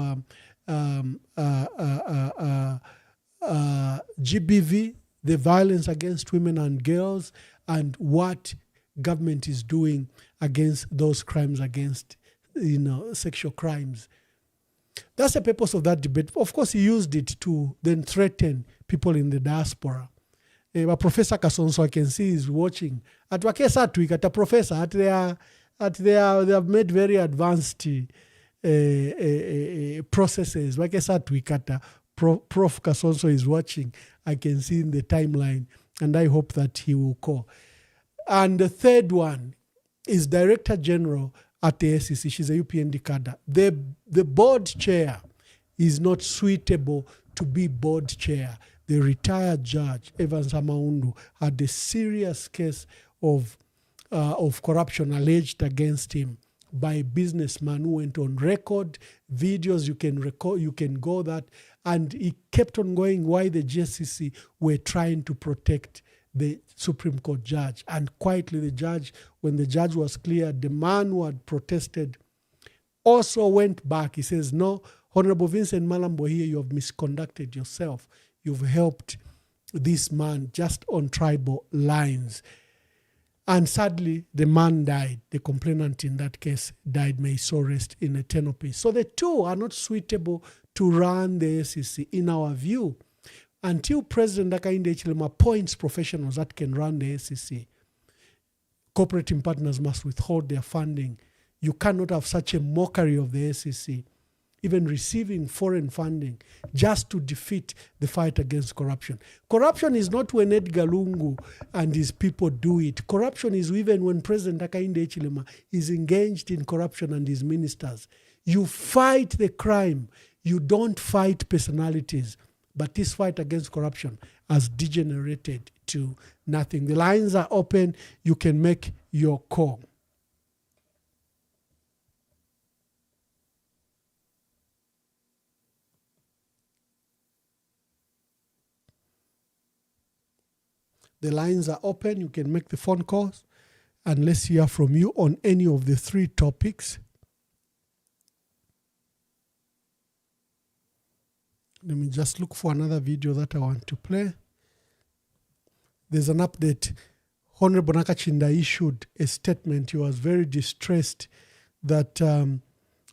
GBV, the violence against women and girls, and what government is doing against those crimes, against sexual crimes. That's the purpose of that debate. Of course, he used it to then threaten people in the diaspora. Professor Kasonso, I can see, is watching. At Wakesa Tweak, at a professor, they have made very advanced processes. Wakesa Tweak, at Prof. Kasonso is watching. I can see in the timeline, and I hope that he will call. And the third one is Director General at the SEC. She's a UPND cadre. The board chair is not suitable to be board chair. The retired judge, Evans Amaundu, had a serious case of corruption alleged against him by a businessman who went on record. Videos you can record, you can go that. And he kept on going why the JCC were trying to protect the Supreme Court judge. And quietly the judge, when the judge was cleared, the man who had protested also went back. He says, no, Honorable Vincent Malambo here, you have misconducted yourself. You've helped this man just on tribal lines. And sadly, the man died. The complainant in that case died. May his soul rest in eternal peace. So the two are not suitable to run the SEC, in our view. Until President Hakainde Hichilema appoints professionals that can run the SEC, cooperating partners must withhold their funding. You cannot have such a mockery of the SEC, even receiving foreign funding just to defeat the fight against corruption. Corruption is not when Edgar Lungu and his people do it. Corruption is even when President Hakainde Hichilema is engaged in corruption and his ministers. You fight the crime. You don't fight personalities. But this fight against corruption has degenerated to nothing. The lines are open. You can make your call. The lines are open. You can make the phone calls. And let's hear from you on any of the three topics. Let me just look for another video that I want to play. There's an update. Honorable Nakachinda issued a statement. He was very distressed that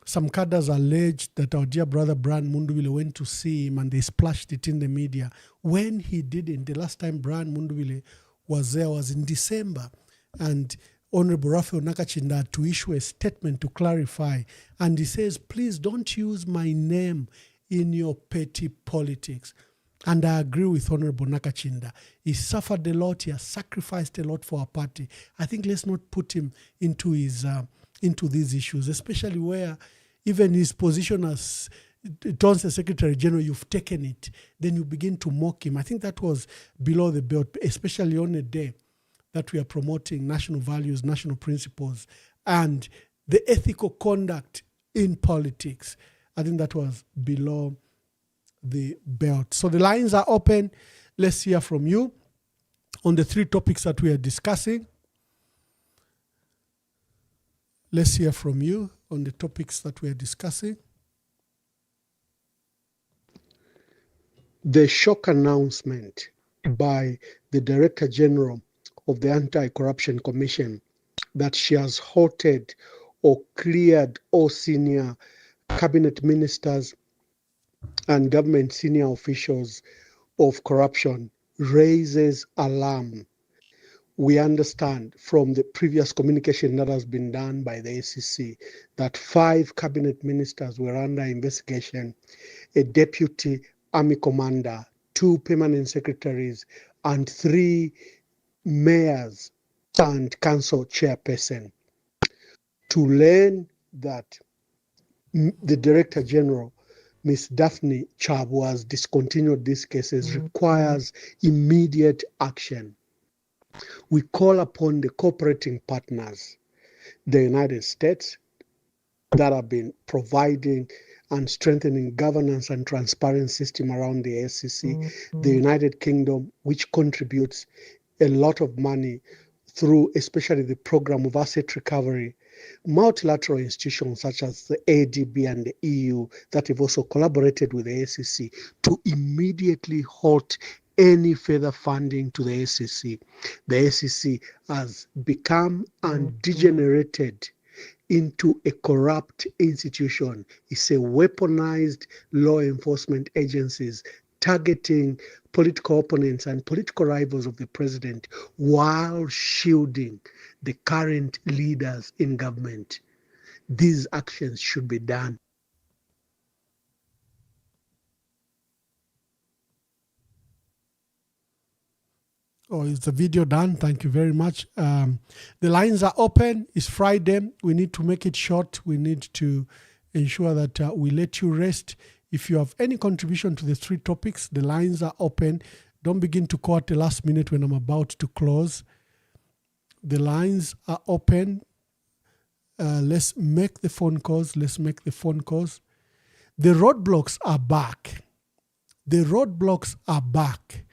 some cadres alleged that our dear brother Brian Mundubile went to see him and they splashed it in the media. When he didn't, the last time Brian Mundubile was there was in December. And Honorable Raphael Nakachinda had to issue a statement to clarify. And he says, please don't use my name in your petty politics. And I agree with Honorable Nakachinda. He suffered a lot. He has sacrificed a lot for our party. I think let's not put him into these issues, especially where even his position as Tonse Secretary General, you've taken it. Then you begin to mock him. I think that was below the belt, especially on a day that we are promoting national values, national principles, and the ethical conduct in politics. I think that was below the belt. So the lines are open. Let's hear from you on the three topics that we are discussing. Let's hear from you on the topics that we are discussing. The shock announcement by the Director General of the Anti-Corruption Commission that she has halted or cleared all senior cabinet ministers and government senior officials of corruption raises alarm. We understand from the previous communication that has been done by the ACC that 5 cabinet ministers were under investigation, a deputy army commander, 2 permanent secretaries, and 3 mayors and council chairperson. To learn that the Director General, Ms. Daphne Chabu, has discontinued these cases requires immediate action. We call upon the cooperating partners, the United States, that have been providing and strengthening governance and transparent system around the SCC, the United Kingdom, which contributes a lot of money through especially the program of asset recovery, multilateral institutions such as the ADB and the EU that have also collaborated with the SCC to immediately halt any further funding to the SCC. The SCC has become and degenerated into a corrupt institution. It's a weaponized law enforcement agencies targeting political opponents and political rivals of the president while shielding the current leaders in government. These actions should be done. Oh, is the video done? Thank you very much. The lines are open. It's Friday. We need to make it short. We need to ensure that we let you rest. If you have any contribution to the 3 topics, the lines are open. Don't begin to call at the last minute when I'm about to close. The lines are open. Let's make the phone calls. Let's make the phone calls. The roadblocks are back. The roadblocks are back.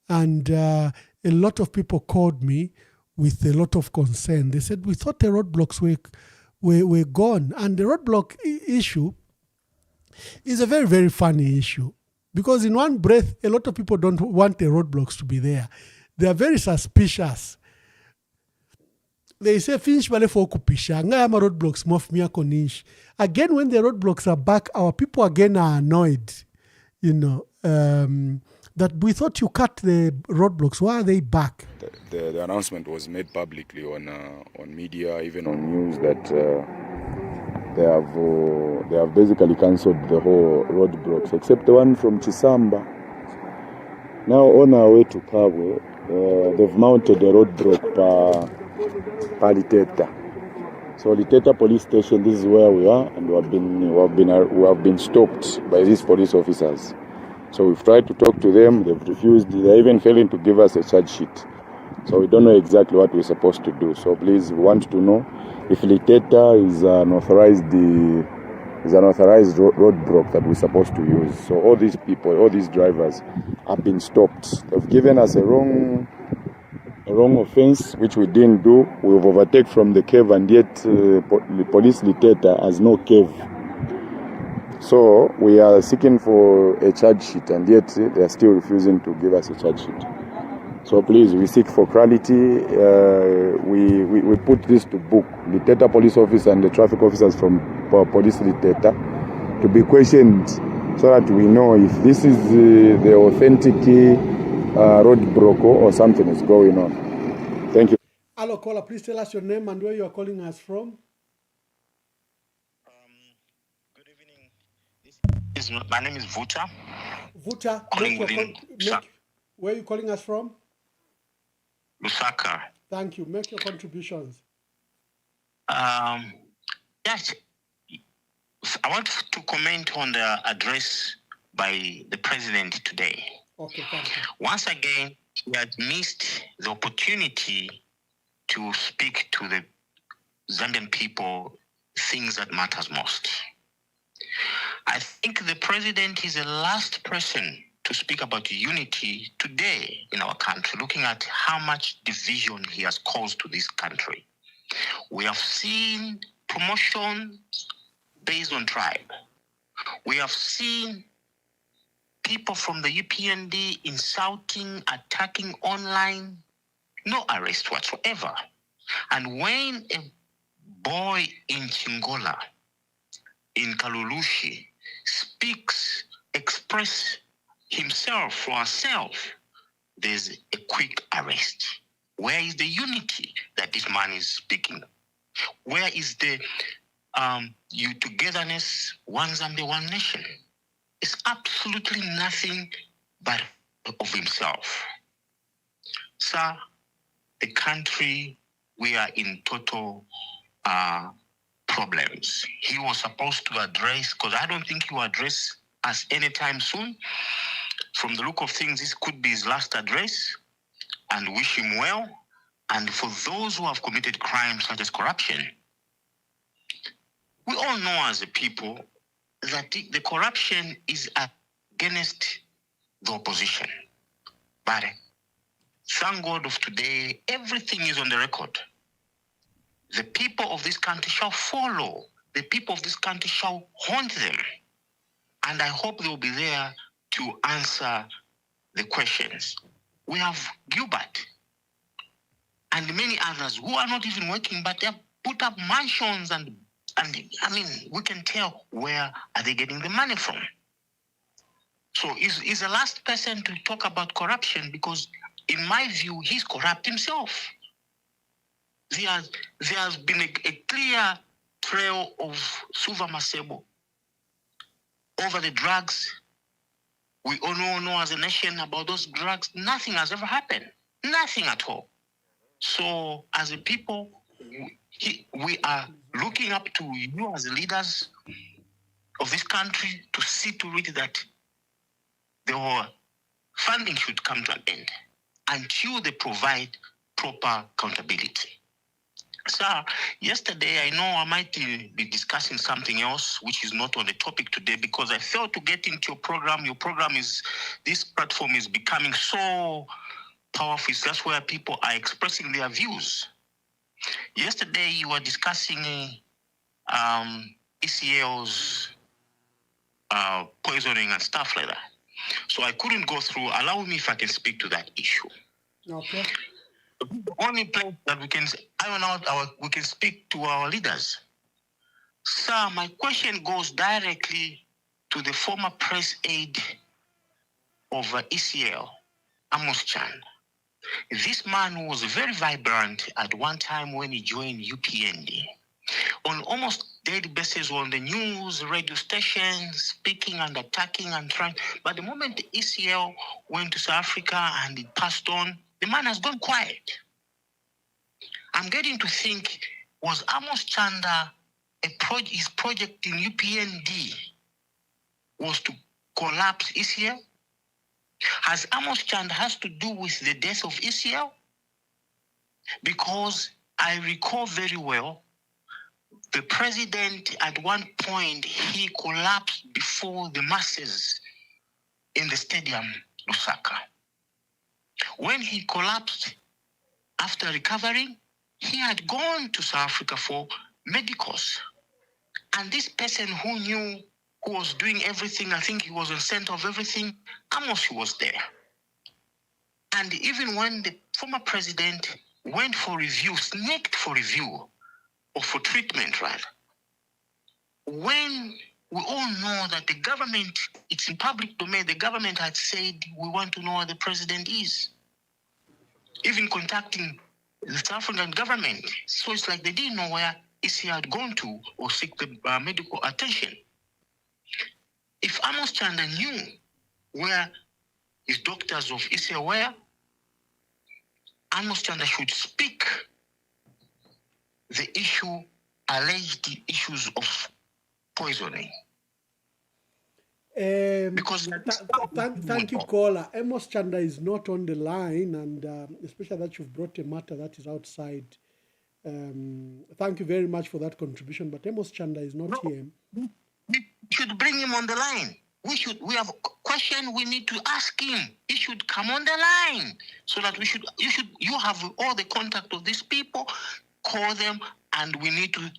And a lot of people called me with a lot of concern. They said, we thought the roadblocks were gone. And the roadblock issue is a very, very funny issue. Because in one breath, a lot of people don't want the roadblocks to be there. They are very suspicious. They say, finish bale for kupisha. Ngayama roadblocks mofmia konish. Again, when the roadblocks are back, our people again are annoyed. You know, that we thought you cut the roadblocks. Why are they back? The announcement was made publicly on media, even on news, that they have basically cancelled the whole roadblocks except the one from Chisamba. Now on our way to Kabwe, they've mounted a roadblock per Liteta. So Liteta police station, this is where we are, and we have been stopped by these police officers. So we've tried to talk to them, they've refused, they're even failing to give us a charge sheet. So we don't know exactly what we're supposed to do. So please, we want to know if Liteta is an authorized roadblock that we're supposed to use. So all these people, all these drivers have been stopped. They've given us a wrong offense, which we didn't do. We've overtaken from the cave, and yet the police Liteta has no cave. So we are seeking for a charge sheet, and yet they are still refusing to give us a charge sheet. So please, we seek for clarity. We put this to book. Liteta police officer and the traffic officers from police Liteta to be questioned, so that we know if this is the authentic road broker or something is going on. Thank you. Hello, caller. Please tell us your name and where you are calling us from. Good evening. My name is Vuta. Vuta, where are you calling us from? Lusaka. Thank you. Make your contributions. Yes, I want to comment on the address by the president today. Okay, thank you. Once again, he had missed the opportunity to speak to the Zambian people things that matters most. I think the president is the last person to speak about unity today in our country, looking at how much division he has caused to this country. We have seen promotion based on tribe. We have seen people from the UPND insulting, attacking online, no arrest whatsoever. And when a boy in Chingola, in Kalulushi, express himself or herself, there's a quick arrest. Where is the unity that this man is speaking? Where is the togetherness, one Zambia, one nation? It's absolutely nothing but of himself. Sir, the country, we are in total problems. He was supposed to address, because I don't think he will address us anytime soon. From the look of things, this could be his last address, and wish him well. And for those who have committed crimes such as corruption, we all know as a people that the corruption is against the opposition. But thank God of today, everything is on the record. The people of this country shall follow. The people of this country shall haunt them. And I hope they will be there to answer the questions. We have Gilbert and many others who are not even working, but they have put up mansions and I mean, we can tell where are they getting the money from. So he's the last person to talk about corruption, because in my view, he's corrupt himself. There has been a clear trail of Suva Masebo over the drugs. We all know as a nation about those drugs. Nothing has ever happened. Nothing at all. So as a people, we are looking up to you as leaders of this country to see to it that the funding should come to an end until they provide proper accountability. Sir, yesterday I know I might be discussing something else which is not on the topic today, because I failed to get into your program. Your program this platform is becoming so powerful. That's where people are expressing their views. Yesterday you were discussing ECL's poisoning and stuff like that. So I couldn't go through. Allow me if I can speak to that issue. Okay. The only place that we can speak to our leaders. Sir, my question goes directly to the former press aide of ECL, Amos Chan. This man was very vibrant at one time when he joined UPND. On almost daily basis on the news, radio stations, speaking and attacking and trying. But the moment the ECL went to South Africa and it passed on, the man has gone quiet. I'm getting to think, was Amos Chanda his project in UPND was to collapse ECL? Has Amos Chand has to do with the death of Israel? Because I recall very well, the president at one point, he collapsed before the masses in the stadium, Lusaka. When he collapsed, after recovering, he had gone to South Africa for medicals. And this person who knew, who was doing everything, I think he was the center of everything, Amos was there. And even when the former president went for review, sneaked for review, or for treatment rather, when we all know that the government, it's in public domain, the government had said, we want to know where the president is. Even contacting the South African government. So it's like they didn't know where Issy had gone to or seek the medical attention. If Amos Chanda knew where his doctors of Issy were, Amos Chanda should speak the alleged issues of poisoning. Because thank you, caller. Amos Chanda is not on the line, and especially that you've brought a matter that is outside. Thank you very much for that contribution, but Amos Chanda is not here. We should bring him on the line. We have a question we need to ask him. He should come on the line so that you have all the contact of these people, call them, and we need to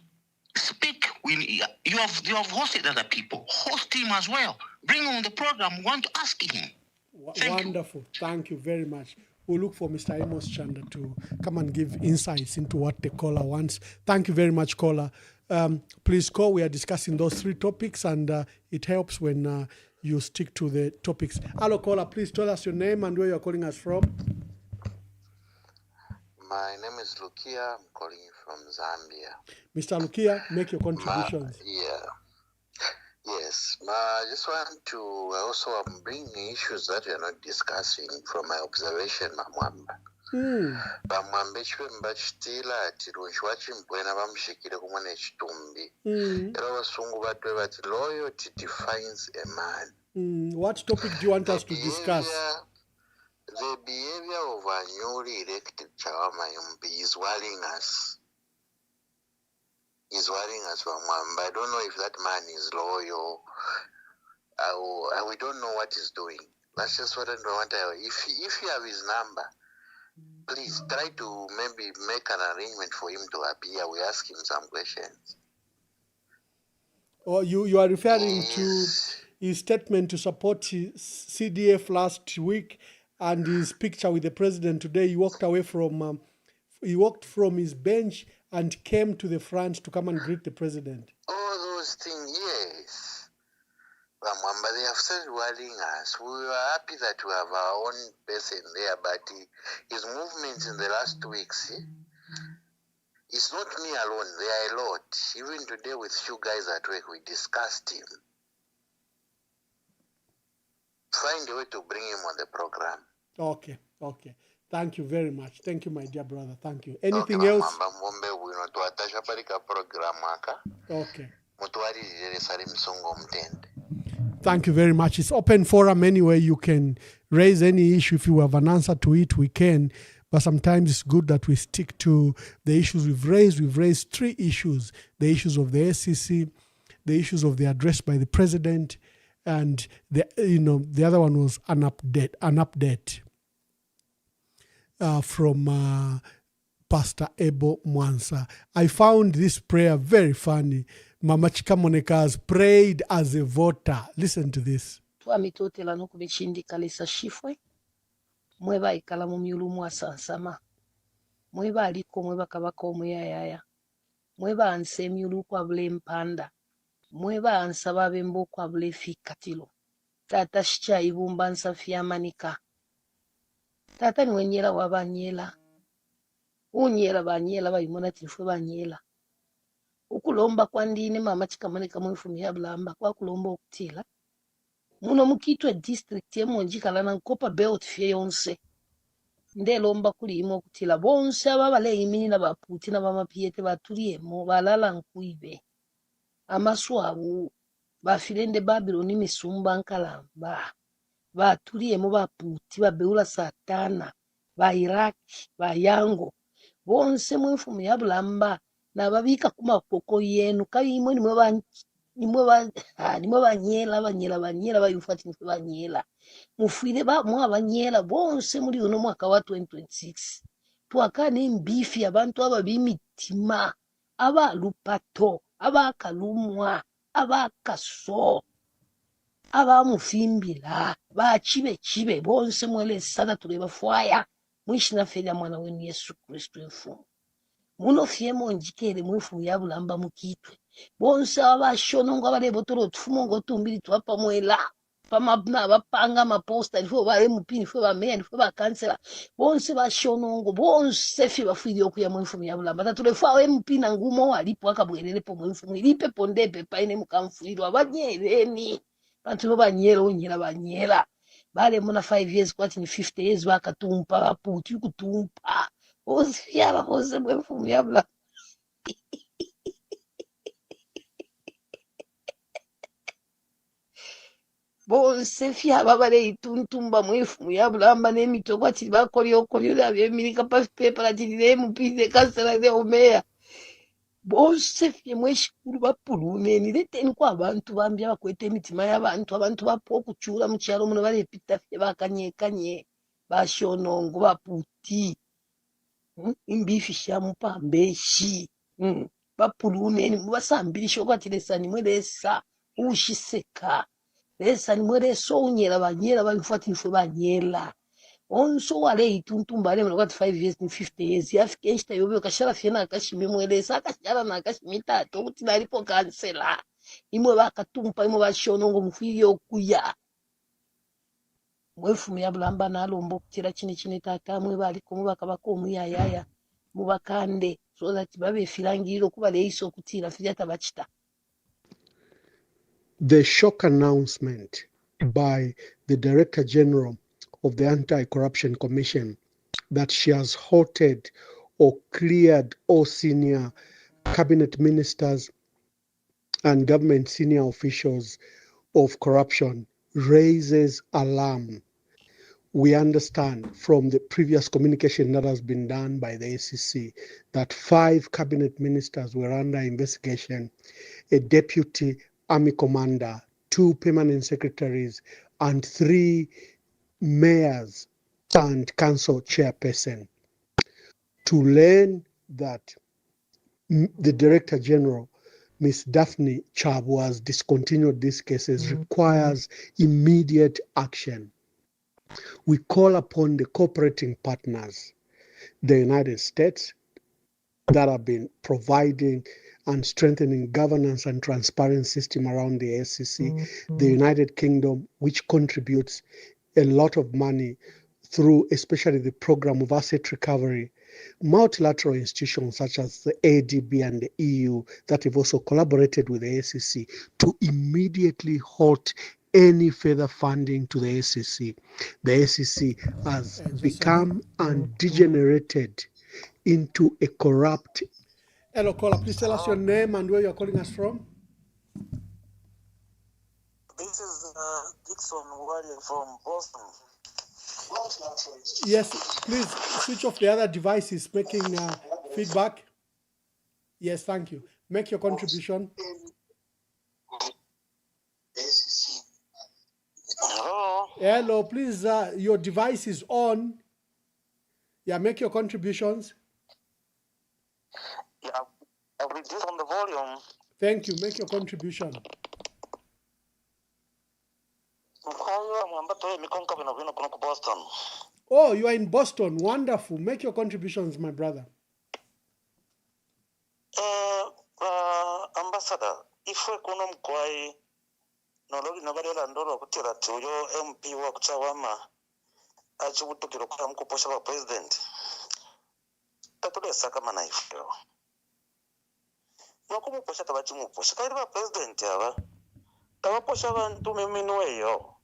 speak. You have hosted other people. Host him as well. Bring him on the program. We want to ask him. Wonderful. Thank you very much. We'll look for Mr. Amos Chanda to come and give insights into what the caller wants. Thank you very much, caller. Please call. We are discussing those three topics, and it helps when you stick to the topics. Hello, caller. Please tell us your name and where you're calling us from. My name is Lukia. I'm calling you from Zambia. Mr. Lukia, make your contributions. Yes. I just want to also bring issues that we are not discussing from my observation, Mwamba. Bamwambe chipemba chitila ati lunchwa chimbwena bamushikire kumwe nechitumbi. Era basungu batwe bati loyalty defines a man. What topic do you want us to discuss? The behavior of a newly elected Chawama Yumbi is worrying us. I don't know if that man is loyal. We don't know what he's doing. That's just what I want. If you have his number, please try to maybe make an arrangement for him to appear. We ask him some questions. Oh, you are referring to his statement to support CDF last week and his picture with the president today. He walked away from his bench and came to the front to come and greet the president. All those things, yes. They have started worrying us. We were happy that we have our own person there, but his movements in the last 2 weeks, it's not me alone. There are a lot. Even today with few guys at work, we discussed him. Find a way to bring him on the program. Okay. Thank you very much. Thank you, my dear brother. Thank you. Anything else? Okay. Thank you very much. It's open forum anyway. You can raise any issue. If you have an answer to it, we can. But sometimes it's good that we stick to the issues we've raised. We've raised 3 issues: the issues of the SEC, the issues of the address by the president, and the other one was an update from Pastor Ebo Mwansa. I found this prayer very funny. Mama Chikamoneka has prayed as a voter. Listen to this. Twamitotela nokubichindikaliza shifwe mweba ikala mu myulumu asansama mweba aliko mweba kabaka omuyayaya mweba anse emyulu kwabula empanda mweba ansaba abembo kwabula efikatilo tata shikyayibumba nsafyamanika tata niwenyela wabanyela unyela banyela bayimona tifwe banyela ukulomba kwandine mama Chikamoneka mwifumya bulamba kwa kulomba okutila muno mukitwe district yemonjikala na nkopa belt fye yonse ndelomba kulimo okutila bonse ababale imini na baputi na bamapiete batuliyemo balala nkuibe amaswabu bafirende Babyloni misumba nkalamba batuliyemu baputi babeula satana bairaki bayango bonse mwefumu ya bulamba nababika kumakoko yenu kayimwe nimwe banyela bayufati nife banyela mufwile mwa banyela bonse muri uno mwaka wa 2026 twakana embifi abantu aba bimitima abalupato abakalumwa abakaso abamufimbila bachibe bonse mwelesana tulebafwaya mwishina fela mwana wenu Yesu Kristo efumu munofye monjikele mwefumu ya bulamba mukitwe bonse abashonongo abalebotolo tufumongo tumbili twapa mwela pamabna bapanga maposta nifo ba MP nifo ba meya nifo ba kansela bonse bashonongo bonse fye bafwili okuya mwefumu ya bulamba tatulefwa MP na ngumo alipo akabwelelepo mwefumu ilipe pondepe paine mukamfwilwa banyeleni bantu bo banyela banyela bale muna 5 years kwati ni 50 years bakatumpa baputi kutumpa osifiaba bose mwefumu ya bulamba bonse fyaba bale ituntumba mwefumu ya bulamba n'emitoko ati bakolyokolyo byemirika papepa latilile mupinde kansela de omeya bonse fye mweshikulu bapulumeni leteni kwa abantu bambya bakweta emitima y'abantu abantu bapo okuchula mu kyalo muno balepita fye bakanyekanye bashonongo baputi imbifi shamupambeshi bapulumeni mubasambilisha okwati lesani mwelesa ushiseka lesani mwelesa unyela banyela bayufati nifwe banyela onso wale ituntumba ale mwana kwati 5 years ni 50 years yafika enshita yobe kashala fyena akashime mwelesa akashala na akashimita to kuti nalipo kansela imwe bakatumpa imwe bashonongo mufili okuya mwefumu ya bulamba nalomba okutira chine tata mwe baliko mubakabako omuyayaya mubakande so that babefilangirira okuba leiso okutira filyata bachita. The shock announcement by the Director General of the Anti-Corruption Commission that she has halted or cleared all senior cabinet ministers and government senior officials of corruption raises alarm. We understand from the previous communication that has been done by the ACC that 5 cabinet ministers were under investigation, a deputy army commander, 2 permanent secretaries, and 3 mayors and council chairperson. To learn that the Director General, Ms. Daphne Chabu, has discontinued these cases requires immediate action. We call upon the cooperating partners, the United States, that have been providing and strengthening governance and transparent system around the SCC, the United Kingdom, which contributes a lot of money through especially the program of asset recovery, multilateral institutions such as the ADB and the EU that have also collaborated with the SCC to immediately halt any further funding to the SCC. The SCC has become and degenerated into a corrupt. Hello, caller. Please tell us your name and where you're calling us from. This is Dixon Wally from Boston. Yes, please switch off the other devices making feedback. Yes, thank you. Make your contribution. Hello. Hello, please. Your device is on. Yeah, make your contributions. Yeah, I'll reduce on the volume. Thank you. Make your contribution. Oh, you are in Boston. Wonderful. Make your contributions, my brother. Ambassador, if we kuno mkwai nologi nabalela ndolo kutira tuyo MP wa kuchawama achibutukiro kwa mkuposha wa president tatule saka mana ifyo nokumuposha tabachimuposha kairi ba president aba tabaposha bantu mimino eyo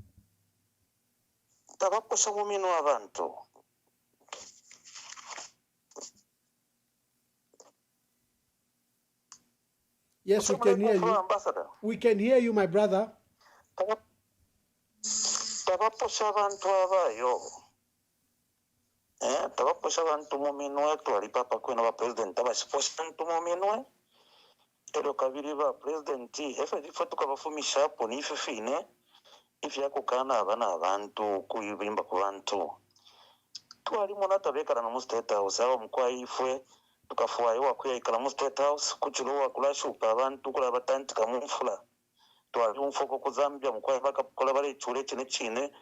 tabaposha mumino abantu. Yes, we can hear you. We can hear you, my brother. tabaposha abantu abayo tabaposha abantu mu minwe twali papa kwena ba president tabasiposha abantu mu minwe ero kabiri ba president efe tukabafumisha hapo nife fine ifi yakukana abana abantu kuyibimba ku bantu twali mona tabekana mu state house aho mkwayifwe tukafuwayo wakuyayikala mu state house kuchilowa kulashupa abantu kula batantika mumfula twali umfoko ku Zambia mukwayi bakakola bale chule chine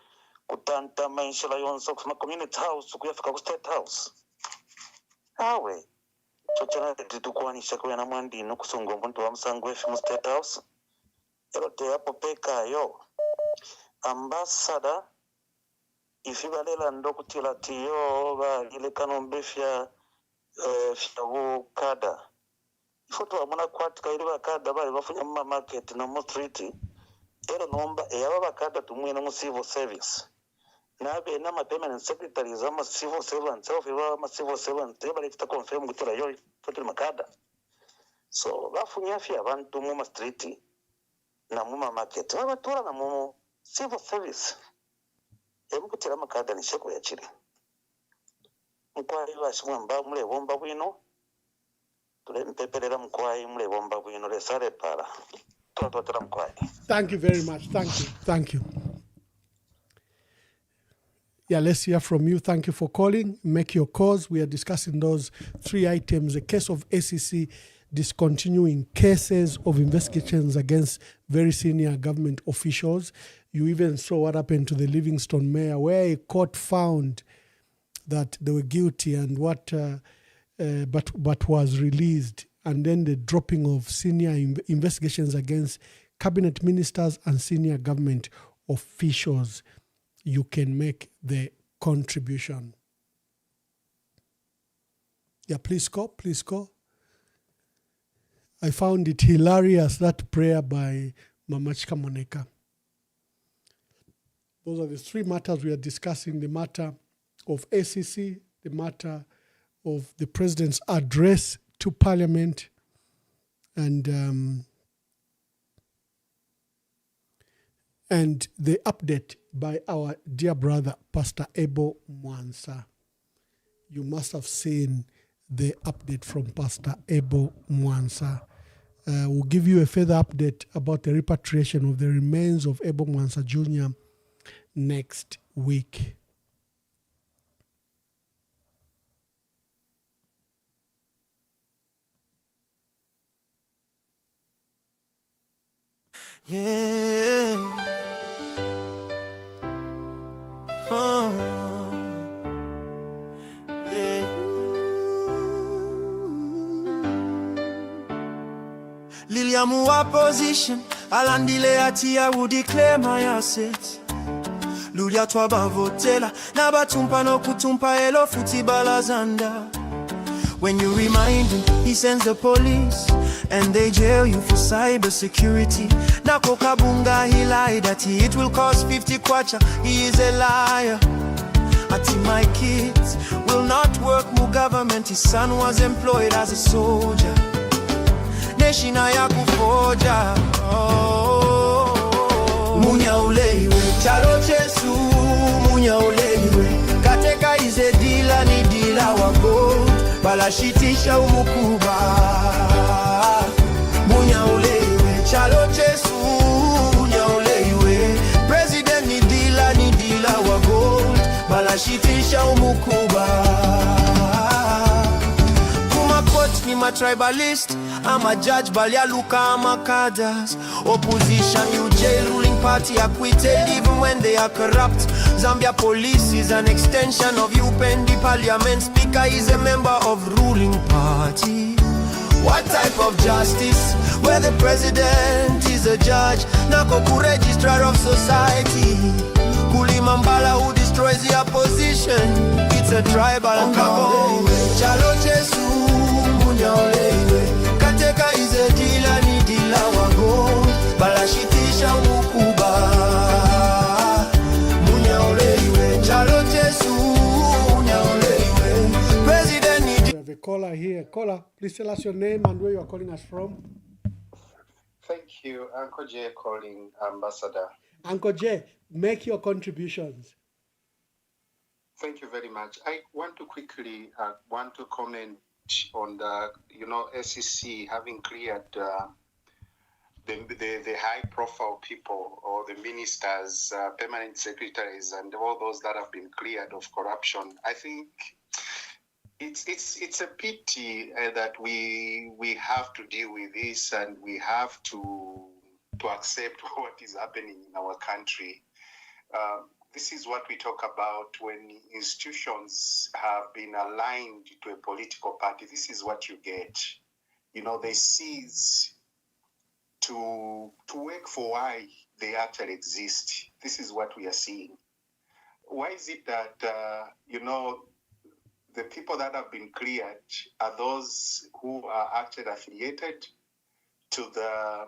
kutanta maishela yonso kuma community house kuyafika ku state house awe chochana titukwanisha kuya na mwandi no kusunga omuntu wa musango efi mu state house ero te hapo pekayo ambassador ifi balela ndo kutila tiyo balile kanombe fya kada ifoto amuna kwatika ili bakada bali bafunya mu market na mu street ero nomba eyaba bakada tumwena mu civil service nabe na permanent secretaries ama civil servants of ma civil servants bali kita confirm gutira yo foto makada so bafunya fya abantu mu street na mu market babatura na mu civil service ebukutira makada ni sheko ya chiri mkwali bashimwe mba mule bomba bwino tulempeperera mkwali mule bomba bwino lesare para tototera mkwali. Thank you very much. Thank you. Yeah, let's hear from you. Thank you for calling. Make your calls. We are discussing those 3 items. A case of ACC discontinuing cases of investigations against very senior government officials. You even saw what happened to the Livingstone mayor, where a court found that they were guilty and but was released, and then the dropping of senior investigations against cabinet ministers and senior government officials. You can make the contribution. Yeah, please call. I found it hilarious, that prayer by Mamachka Moneka. Those are the 3 matters we are discussing: the matter of ACC, the matter of the president's address to parliament, and the update by our dear brother, Pastor Ebo Mwansa. You must have seen the update from Pastor Ebo Mwansa. We'll give you a further update about the repatriation of the remains of Ebo Mwansa Jr. next week. Yeah. Oh. Yeah. Lilia Mwamba position alandile atia would declare my assets. Lulia twaba votela na batumpa no kutumpa elo futi balazanda. When you remind him, he sends the police and they jail you for cyber security. Nako kabunga, he lied that it will cost 50 kwacha. He is a liar. Ati my kids will not work mu government. His son was employed as a soldier. Neshina ya kufoja. Munya uleiwe chalo chesu. Munya uleiwe kateka ize dila ni dila wako. Balashitisha umukuba. Munya uleiwe chalo chesu. Munya uleiwe president ni dila wa gold. Balashitisha umukuba. Kuma court ni ma tribalist. I'm a judge balia luka amakadas. Opposition you jail, ruling party acquitted even when they are corrupt. Zambia police is an extension of UPND. Parliament speaker is a member of ruling party. What type of justice where the president is a judge? Nakoku registrar of society. Kulimambala who destroys the opposition. It's a tribal cabo. Chalo Jesu munya olewe. Kateka is a dealer ni dealer wago. Balashitisha umukuba. Munya olewe. Chalo Jesu munya olewe. President ni We have a caller here. Caller, please tell us your name and where you are calling us from. Thank you. Uncle J calling, Ambassador. Uncle Jay, make your contributions. Thank you very much. I want to quickly comment on the SEC having cleared the high-profile people or the ministers, permanent secretaries, and all those that have been cleared of corruption. I think it's a pity that we have to deal with this, and we have to accept what is happening in our country. This is what we talk about when institutions have been aligned to a political party. This is what you get. They cease to work for why they actually exist. This is what we are seeing. Why is it that, the people that have been cleared are those who are actually affiliated to the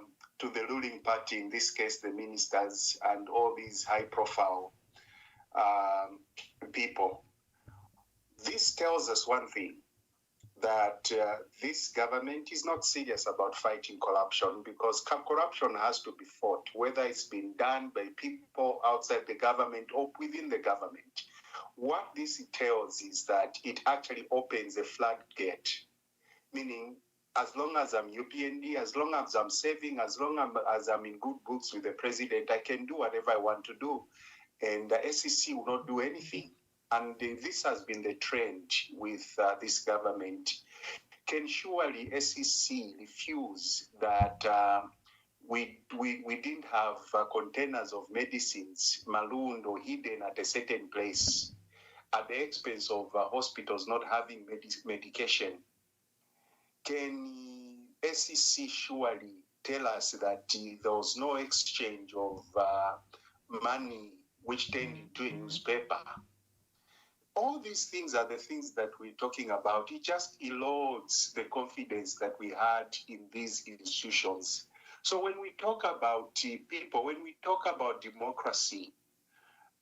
ruling party, in this case, the ministers and all these high-profile people? This tells us one thing, that this government is not serious about fighting corruption, because corruption has to be fought, whether it's been done by people outside the government or within the government. What this tells is that it actually opens a floodgate, meaning as long as I'm UPND, as long as I'm saving, as long as I'm in good books with the president, I can do whatever I want to do. And the SEC will not do anything. And this has been the trend with this government. Can surely SEC refuse that we didn't have containers of medicines marooned or hidden at a certain place at the expense of hospitals not having medication? Can SEC surely tell us that there was no exchange of money which turned into a newspaper? All these things are the things that we're talking about. It just erodes the confidence that we had in these institutions. So when we talk about people, when we talk about democracy,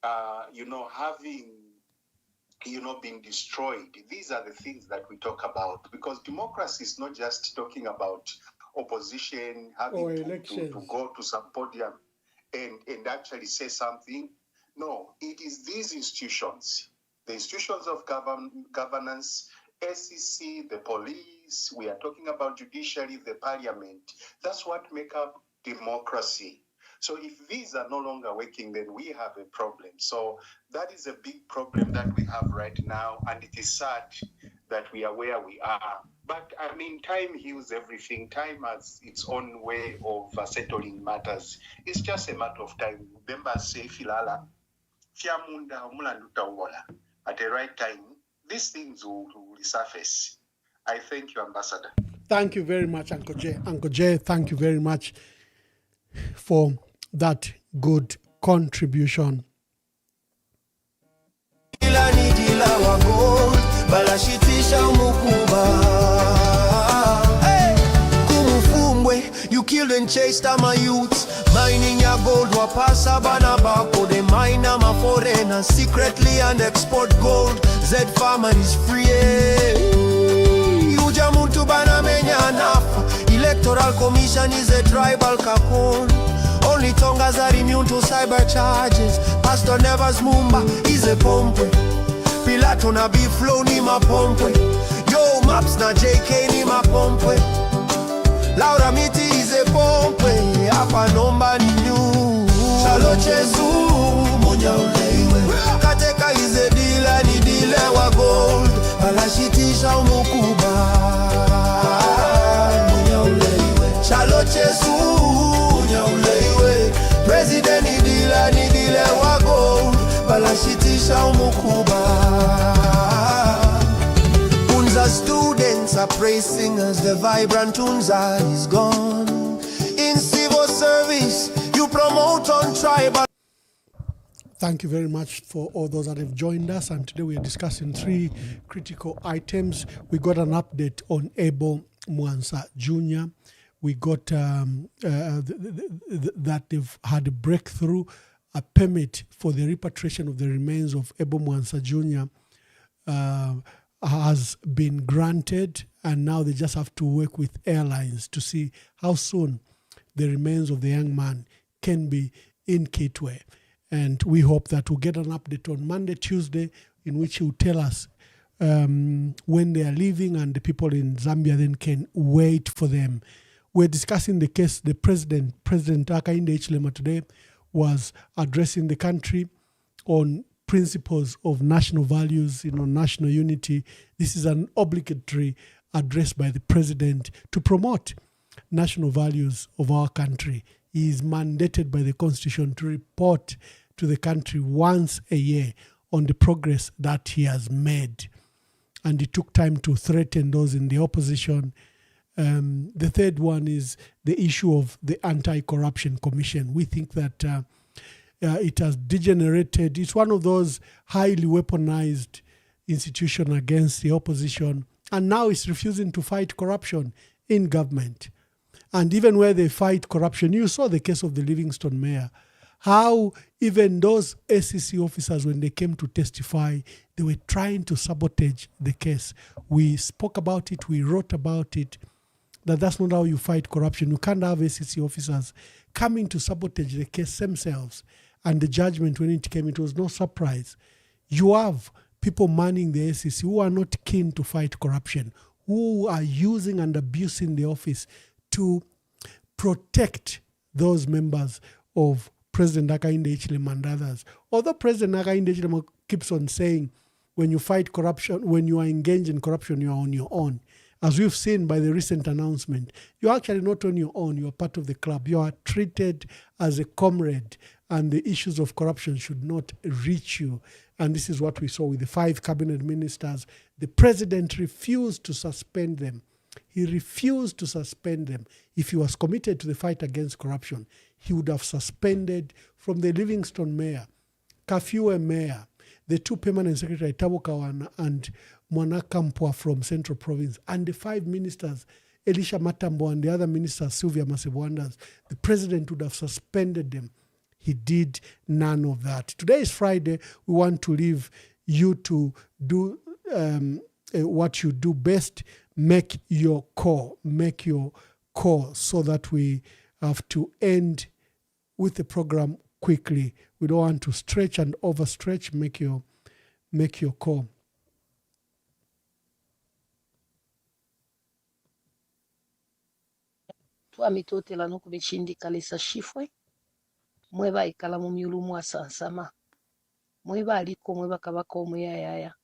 having been destroyed, these are the things that we talk about. Because democracy is not just talking about opposition having to go to some podium and actually say something. No, it is these institutions. The institutions of governance, SEC, the police, we are talking about judiciary, the parliament. That's what make up democracy. So if these are no longer working, then we have a problem. So that is a big problem that we have right now, and it is sad that we are where we are. But time heals everything. Time has its own way of settling matters. It's just a matter of time. Remember, say filala, fiamunda umulanduta uwola. At the right time, these things will resurface. I thank you, Ambassador. Thank you very much, Uncle Jay. Uncle Jay, thank you very much for that good contribution. You killed and chased my youths, mining your gold, wapasa banabako, they mine my foreigners, secretly and export gold. Z farmer is free. Ujamuntu banamenya nafa, electoral commission is a tribal capone. Only Tongas are immune to cyber charges. Pastor Nevers Mumba is a pompe. Pilato na be flow ni ma pompe. Yo maps na JK ni ma pompe. Laura Miti is a pompe, hapa nomba ni new. Chalo chezu, moja uleiwe. Kateka is a dealer, ni dealer wa gold. Alashitisha umukuba, moja uleiwe. Chalo chezu, moja uleiwe. President ni dealer wa gold. Alashitisha umukuba. Students are praise singers, the vibrant Tunza is gone. In civil service, you promote on tribal. Thank you very much for all those that have joined us. And today we are discussing 3 critical items. We got an update on Emmanuel Mwamba Jr. We got that they've had a breakthrough, a permit for the repatriation of the remains of Emmanuel Mwamba Jr. Has been granted, and now they just have to work with airlines to see how soon the remains of the young man can be in Kitwe. And we hope that we'll get an update on Monday, Tuesday, in which he will tell us when they are leaving, and the people in Zambia then can wait for them. We're discussing the case. The President Hakainde Hichilema today was addressing the country on principles of national values, national unity. This is an obligatory address by the President to promote national values of our country. He is mandated by the Constitution to report to the country once a year on the progress that he has made. And he took time to threaten those in the opposition. The third one is the issue of the Anti-Corruption Commission. We think that it has degenerated. It's one of those highly weaponized institutions against the opposition. And now it's refusing to fight corruption in government. And even where they fight corruption, you saw the case of the Livingstone mayor, how even those SEC officers, when they came to testify, they were trying to sabotage the case. We spoke about it, we wrote about it, that's not how you fight corruption. You can't have SEC officers coming to sabotage the case themselves. And the judgment, when it came, it was no surprise. You have people manning the SEC who are not keen to fight corruption, who are using and abusing the office to protect those members of President Hakainde Hichilema and others. Although President Hakainde Hichilema keeps on saying, when you fight corruption, when you are engaged in corruption, you are on your own. As we've seen by the recent announcement, you're actually not on your own, you're part of the club. You are treated as a comrade, and the issues of corruption should not reach you. And this is what we saw with the 5 cabinet ministers. The president refused to suspend them. He refused to suspend them. If he was committed to the fight against corruption, he would have suspended from the Livingstone mayor, Kafue mayor, the 2 permanent secretary, Tabokawan and Mwanakampwa from Central Province, and the 5 ministers, Elisha Matambo and the other ministers, Sylvia Masebwandas. The president would have suspended them. He did none of that. Today is Friday. We want to leave you to do what you do best. Make your call. Make your call, so that we have to end with the program quickly. We don't want to stretch and overstretch. Make your call. Twamitotela nokubishindikalisa shifwe mweba ikala mu myulumu asansama mweba aliko mweba kabaka omuyayaya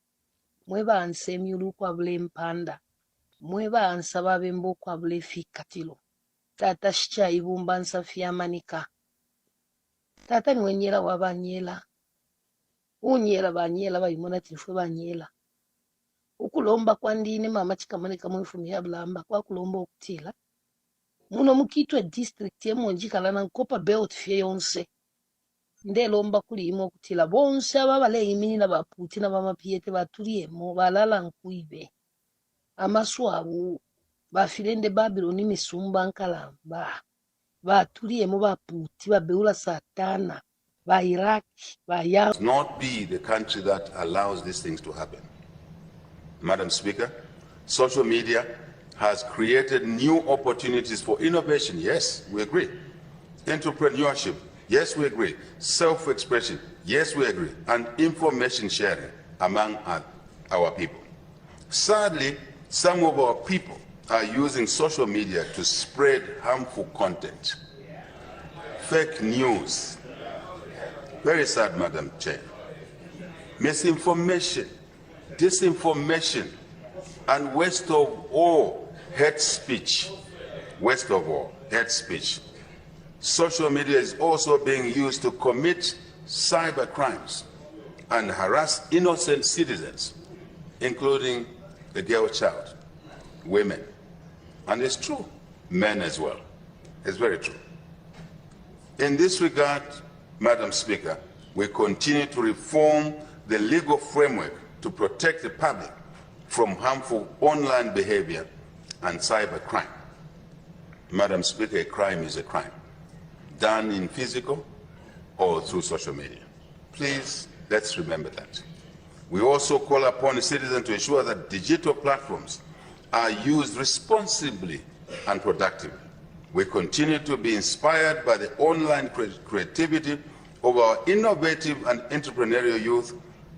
mweba anse emyulu kwabula empanda mweba ansaba abembo kwabula efikatilo tata shicha ibumba nsafia manika tata niwenyela wabanyela unyela banyela bayimona tifwe banyela ukulomba kwandine mama chikamanika mwifumia blamba kwa kulomba okutila muno mukitwe district yemonjikala na nkopa belt fye yonse ndelomba kulimo okutila bonse ababale iminina baputina bamapiete batuliyemo balala nkuibe amaswabu bafirende Babyloni misumba nkalamba batuliyemo baputi babeula satana ba Iraq ba ya not be the country that allows these things to happen. Madam Speaker, social media has created new opportunities for innovation. Yes, we agree. Entrepreneurship. Yes, we agree. Self-expression. Yes, we agree. And information sharing among our people. Sadly, some of our people are using social media to spread harmful content. Fake news. Very sad, Madam Chair. Misinformation, disinformation, and worst of all, hate speech. Worst of all, hate speech. Social media is also being used to commit cyber crimes and harass innocent citizens, including the girl child, women. And it's true, men as well. It's very true. In this regard, Madam Speaker, we continue to reform the legal framework to protect the public from harmful online behavior and cyber crime. Madam Speaker, a crime is a crime, done in physical or through social media. Please, let's remember that. We also call upon citizens to ensure that digital platforms are used responsibly and productively. We continue to be inspired by the online creativity of our innovative and entrepreneurial youth,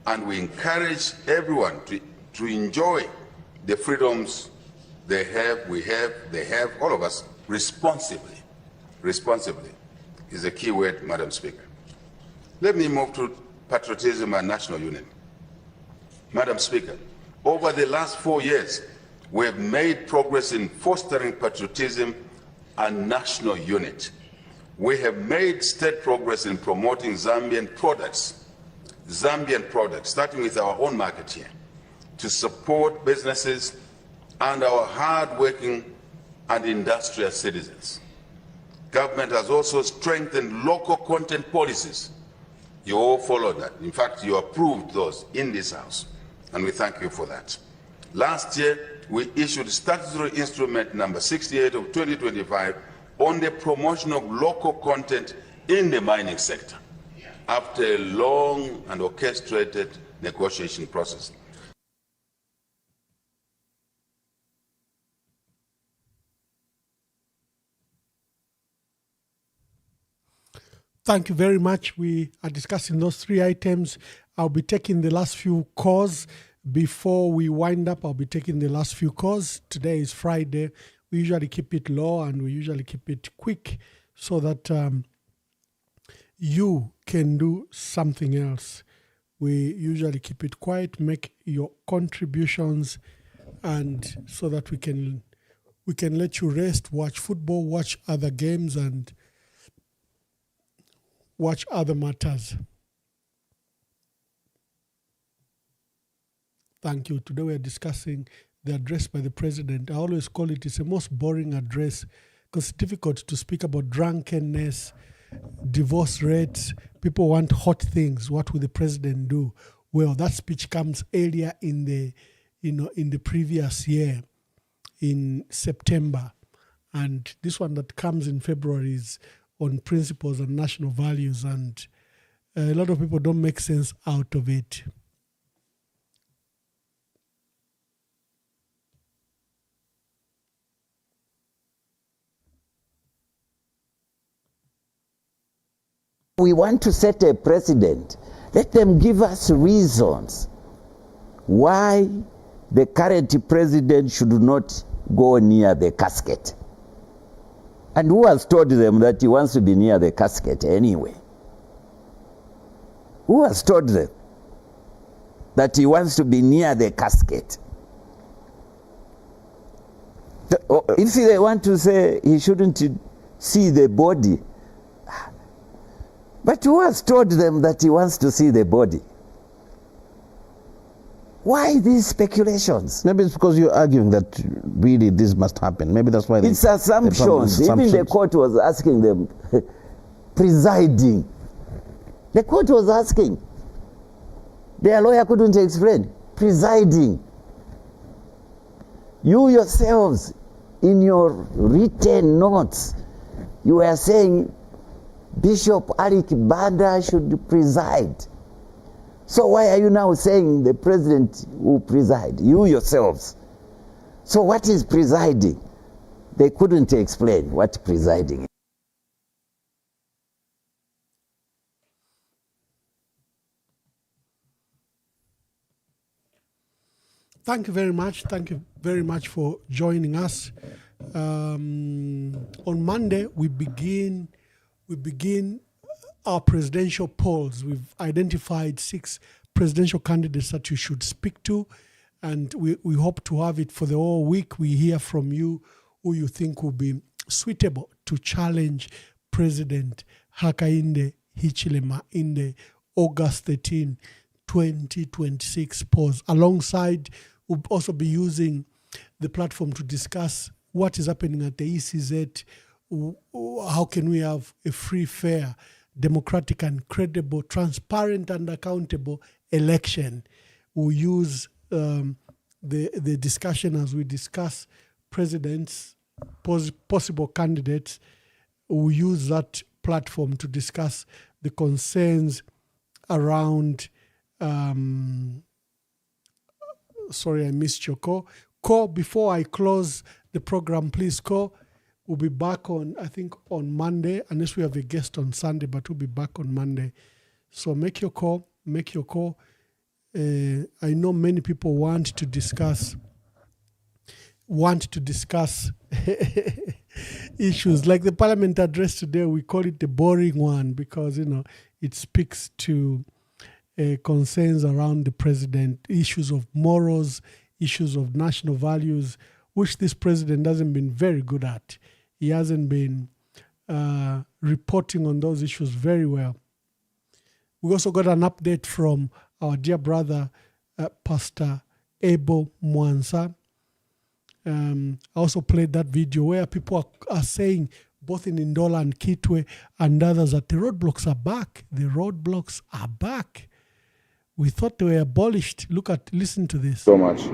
and we encourage everyone to enjoy the freedoms they have, they have, all of us, responsibly. Responsibly is a key word, Madam Speaker. Let me move to patriotism and national unity. Madam Speaker, over the last 4 years, we have made progress in fostering patriotism and national unity. We have made steady progress in promoting Zambian products, starting with our own market here, to support businesses and our hard-working and industrious citizens. Government has also strengthened local content policies. You all followed that. In fact, you approved those in this House, and we thank you for that. Last year, we issued statutory instrument number 68 of 2025 on the promotion of local content in the mining sector after a long and orchestrated negotiation process. Thank you very much. We are discussing those 3 items. I'll be taking the last few calls. Before we wind up, I'll be taking the last few calls. Today is Friday. We usually keep it low and we usually keep it quick so that you can do something else. We usually keep it quiet, make your contributions, and so that we can let you rest, watch football, watch other games, and watch other matters. Thank you. Today we are discussing the address by the president. I always call it's the most boring address because it's difficult to speak about drunkenness, divorce rates. People want hot things. What will the president do? Well, that speech comes earlier in the previous year, in September, and this one that comes in February is on principles and national values, and a lot of people don't make sense out of it. We want to set a precedent. Let them give us reasons why the current president should not go near the casket. And who has told them that he wants to be near the casket anyway? Who has told them that he wants to be near the casket? If they want to say he shouldn't see the body, but who has told them that he wants to see the body? Why these speculations? Maybe it's because you're arguing that really this must happen. Maybe that's why it's assumptions. Even the court was asking them, presiding. The court was asking. Their lawyer couldn't explain. Presiding. You yourselves, in your written notes, you were saying Bishop Arik Banda should preside. So why are you now saying the president will preside? You yourselves. So what is presiding? They couldn't explain what presiding is. Thank you very much. Thank you very much for joining us. On Monday, we begin our presidential polls. We've identified 6 presidential candidates that you should speak to, and we hope to have it for the whole week. We hear from you who you think will be suitable to challenge President Hakainde Hichilema in the August 13, 2026 polls. Alongside, we'll also be using the platform to discuss what is happening at the ECZ. How can we have a free, fair, democratic and credible, transparent and accountable election? We'll use the discussion as we discuss presidents, possible candidates. We'll use that platform to discuss the concerns around, sorry, I missed your call. Call before I close the program, please call. We'll be back on, I think, on Monday, unless we have a guest on Sunday, but we'll be back on Monday. So make your call. I know many people want to discuss issues like the Parliament address today. We call it the boring one because, it speaks to concerns around the president, issues of morals, issues of national values, which this president hasn't been very good at. He hasn't been reporting on those issues very well. We also got an update from our dear brother, Pastor Emmanuel Mwamba. I also played that video where people are saying, both in Ndola and Kitwe and others, that the roadblocks are back. The roadblocks are back. We thought they were abolished. Listen to this. So much.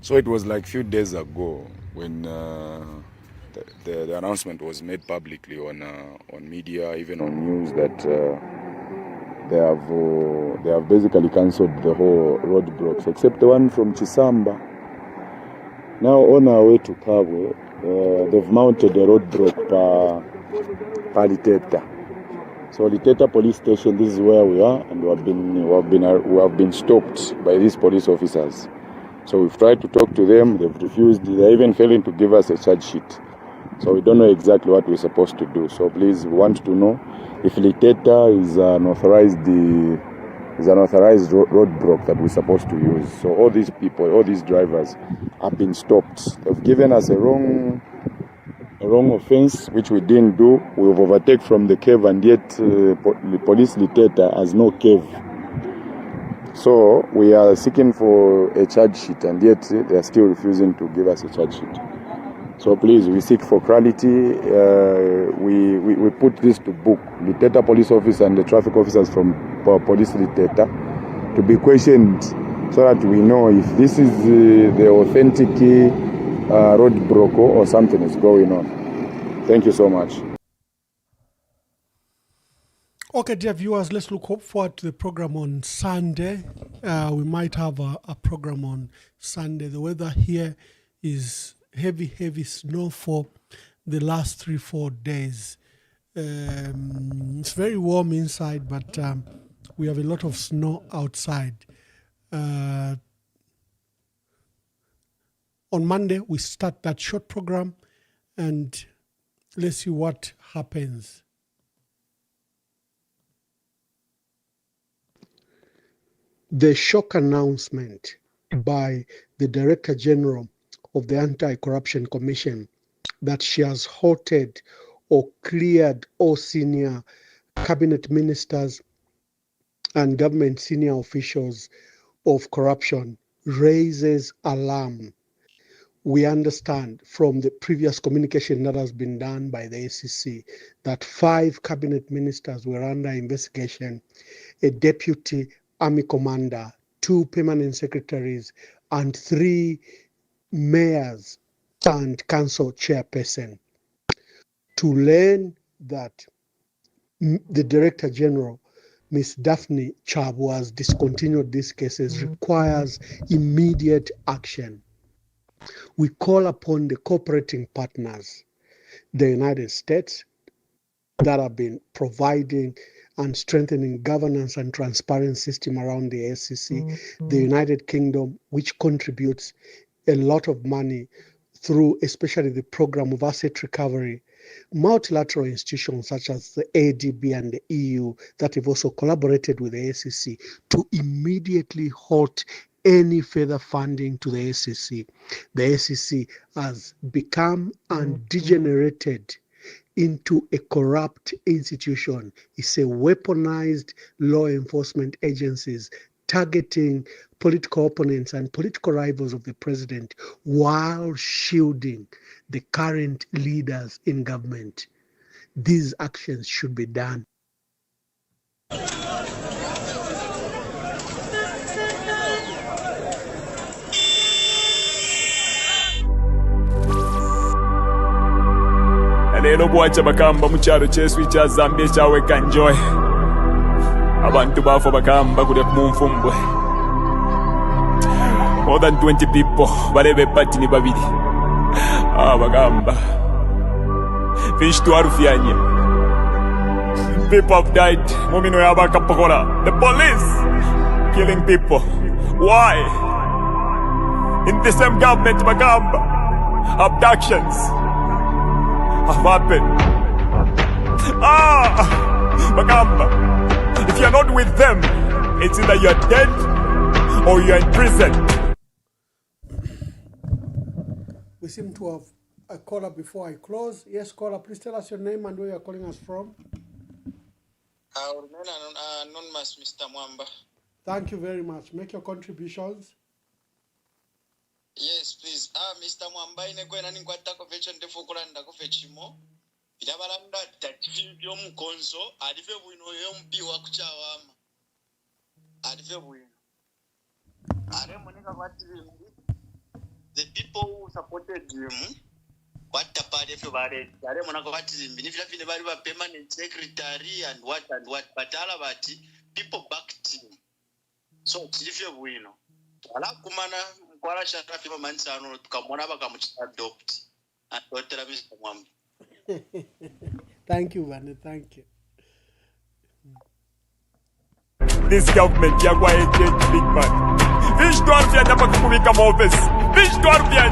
So it was like a few days ago when the announcement was made publicly on media, even on news, that they have basically cancelled the whole roadblocks except the one from Chisamba. Now on our way to Kabwe, they've mounted a roadblock per Liteta. So Liteta police station, this is where we are, and we have been stopped by these police officers. So we've tried to talk to them, they've refused. They're even failing to give us a charge sheet. So we don't know exactly what we're supposed to do. So please, we want to know if Liteta is an authorized roadblock that we're supposed to use. So all these people, all these drivers have been stopped. They've given us a wrong offense, which we didn't do. We've overtaken from the cave, and yet the police Liteta has no cave. So we are seeking for a charge sheet, and yet they are still refusing to give us a charge sheet. So please, we seek for clarity. We put this to book. Liteta police officer and the traffic officers from police Liteta to be questioned, so that we know if this is the authentic roadblock or something is going on. Thank you so much. Okay, dear viewers, let's look forward to the program on Sunday. We might have a program on Sunday. The weather here is heavy snow for the last 3-4 days. It's very warm inside, but we have a lot of snow outside. On Monday, we start that short program, and let's see what happens. The shock announcement by the Director General of the Anti-Corruption Commission that she has halted or cleared all senior cabinet ministers and government senior officials of corruption raises alarm. We understand from the previous communication that has been done by the ACC that 5 cabinet ministers were under investigation, a deputy army commander, 2 permanent secretaries, and 3 mayors and council chairperson. To learn that the Director General, Ms. Daphne Chabu, has discontinued these cases requires immediate action. We call upon the cooperating partners, the United States, that have been providing and strengthening governance and transparent system around the SEC, the United Kingdom, which contributes a lot of money through especially the program of asset recovery, multilateral institutions such as the ADB and the EU that have also collaborated with the SEC to immediately halt any further funding to the SEC. The SEC has become and degenerated into a corrupt institution. It's a weaponized law enforcement agencies targeting political opponents and political rivals of the president while shielding the current leaders in government. These actions should be done. Lero bwacha bakamba mu kyalo ky'esu kya Zambia ekyaweka Njoy. Abantu baafo bakamba kule mu nfumbwe. More than 20 people balebe pati ni babiri. Bagamba fish to arufyanya. People have died. Mumino yabaka pakola. The police killing people. Why? In the same government, Bagamba, abductions have happened. Bagamba, if you're not with them, it's either you're dead or you're in prison. We seem to have a caller before I close. Yes, caller, please tell us your name and where you're calling us from. I will remain anonymous, Mr. Mwamba. Thank you very much. Make your contributions. Yes, please. Mr. Mwamba, inekwena ninkwata kufecho ndefukula ndakufechimo. Itabalamda tatifibyo mkonzo, adife buino yompi wa kuchawama. Adife buino. Monika kwati the people who supported him, what the party of Bare, Monaka kwati zimbi, if you have a permanent secretary and what, but Alabati, people backed him. So, if you win, Alakumana, Kuala Sharafi Mansano, Kamonaba Kamuch adopt, and what Mr. Mwamba. Thank you, Vane. Thank you. This government, Yagwa big man. Fish to Arfia, Napakumika office. Fish to Arfia.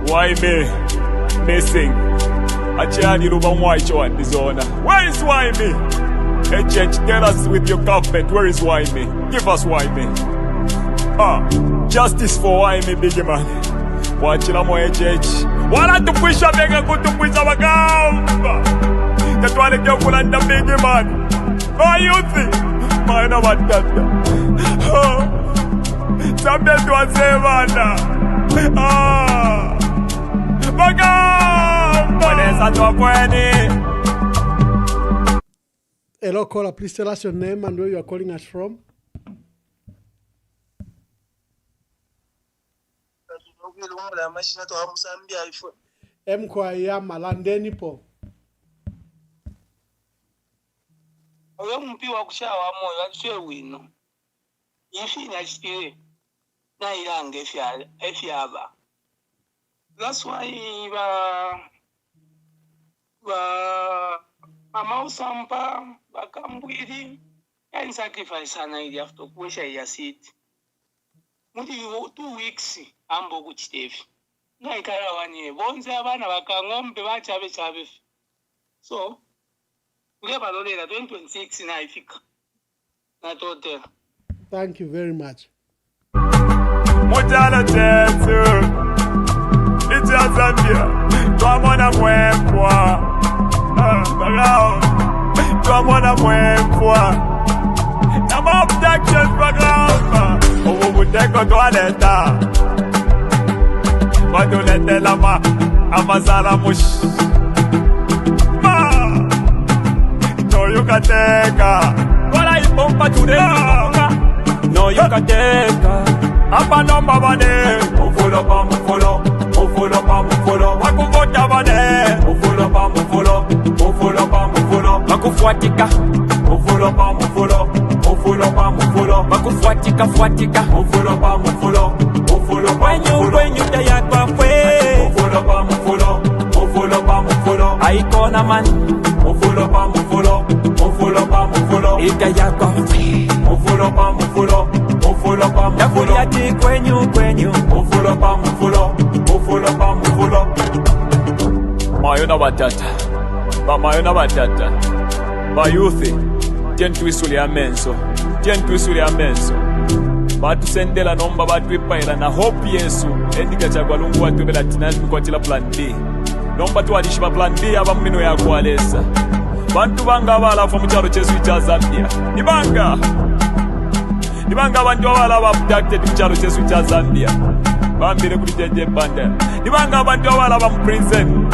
Why me? Missing. Achadi Rubamwaicho and Dizona. Where is why me? Agent, tell us with your government, where is why me? Give us why me. Justice for why me, big man. Wachila mo agent. Wala to push a mega good to push our gamba. That's why they go for the big man. Oh, you think? I know what that. Something to say, man. Hello, caller. Please tell us your name and where you are calling us from. Mkwaya malandeni po. Oyo mpiwa kushawa moyo atwe wino. Yifina chipire. Na ilange efyaba. That's why amausampa bakambwiri and sacrifice ana ili after kuwesha ya seat. Muti 2 weeks ambo kuchitevi. Ngaikara wanye bonze abana bakangombe bachabe chabe. So Ugeba lolela 2026 na ifika. Na tote. Thank you very much. Mutala tetu. It's a Zambia. Tuamona mwempwa. Bagao. Tuamona mwempwa. Nama objections bagao. Owo muteko toaleta. Wadulete lama. Amazala mush. No you can take Wala ipompa tureka. No you can take Apa nomba bane. Mufolo pa mufolo. Mufolo pa mufolo. Wakuvota bane. Mufolo pa mufolo. Mufolo pa mufolo. Wakufuatika. Mufolo pa mufolo. Mufolo pa mufolo. Wakufuatika fuatika. Mufolo pa mufolo. Mufolo pa mufolo. When you day at Bafwe. Mufolo pa mufolo. Mufolo pa mufolo. Aikona man. Mufolo pa mufolo. Mufolo pa mufolo. Ika yakwa. Mufolo pa mufolo. Mufolo pa mufolo. Yakuri ati kwenyu. Mufolo pa mufolo. Mufolo pa mufolo. Mayona batata. Mayona batata. Bayuthi. Tentwisuli amenso. Tentwisuli amenso. Batu sendela nomba batu ipaila na hope Yesu. Endika chagwa lungu watu bela tinani kwa tila plan B. Nomba tu wadishiba plan B aba mumino ya kualesa. Bantu banga abala from charo chesu cha Zambia. Nibanga bantu abala abducted mu charo chesu cha Zambia. Bambire kuri jeje banda. Nibanga bantu abala ba prison.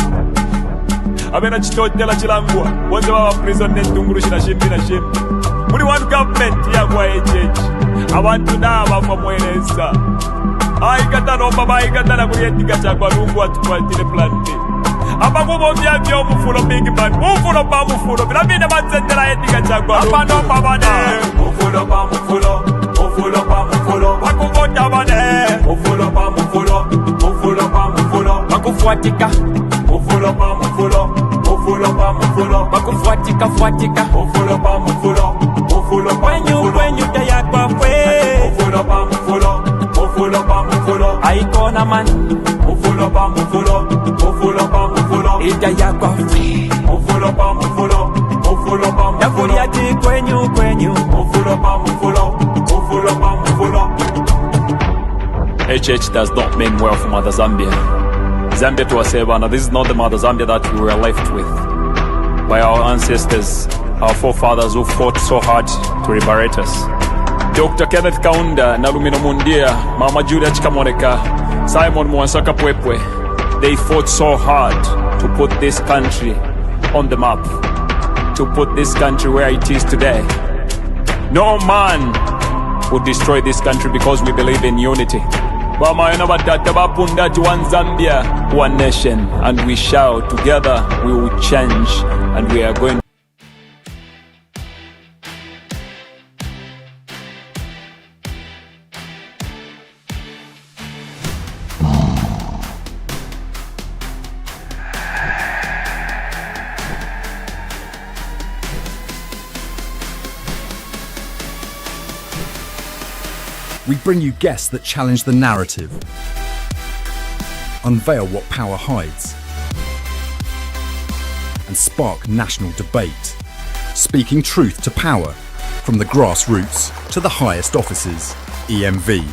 Abena chitotela chilangwa. Bonze ba prison netunguru shina shimbi. Muri one government ya kwa ejeje. Abantu naba kwa mweleza. Aikata nomba baikata na kuyetika chakwa lungu atukwatile plan B. Abakubo byavyo mufulo big man. Mufulo pa mufulo. Bila bine matzendela etika chakwa lungu. Apa nomba bane. Mufulo pa mufulo. mufulo pa mufulo bakuvota bane mufulo pa mufulo mufulo pa mufulo bakufuatika mufulo pa mufulo mufulo pa mufulo bakufuatika fuatika mufulo pa mufulo mufulo pa mufulo wenyu tayakwa fwe mufulo pa mufulo mufulo pa mufulo aikona man mufulo pa mufulo mufulo pa mufulo itayakwa fwe mufulo pa mufulo mufulo pa mufulo yakuliati kwenyu mufulo pa mufulo mufulo pa mufulo. HH does not mean well for Mother Zambia. Zambia to Asebana, this is not the Mother Zambia that we were left with by our ancestors, our forefathers who fought so hard to liberate us. Dr. Kenneth Kaunda, Nalumino Mundia, Mama Julia Chikamoneka, Simon Mwansaka Pwepwe, they fought so hard to put this country on the map, to put this country where it is today. No man would destroy this country because we believe in unity. One Zambia, one nation, and we shall together we will change, and we are going. We bring you guests that challenge the narrative, unveil what power hides, and spark national debate, speaking truth to power, from the grassroots to the highest offices. EMV,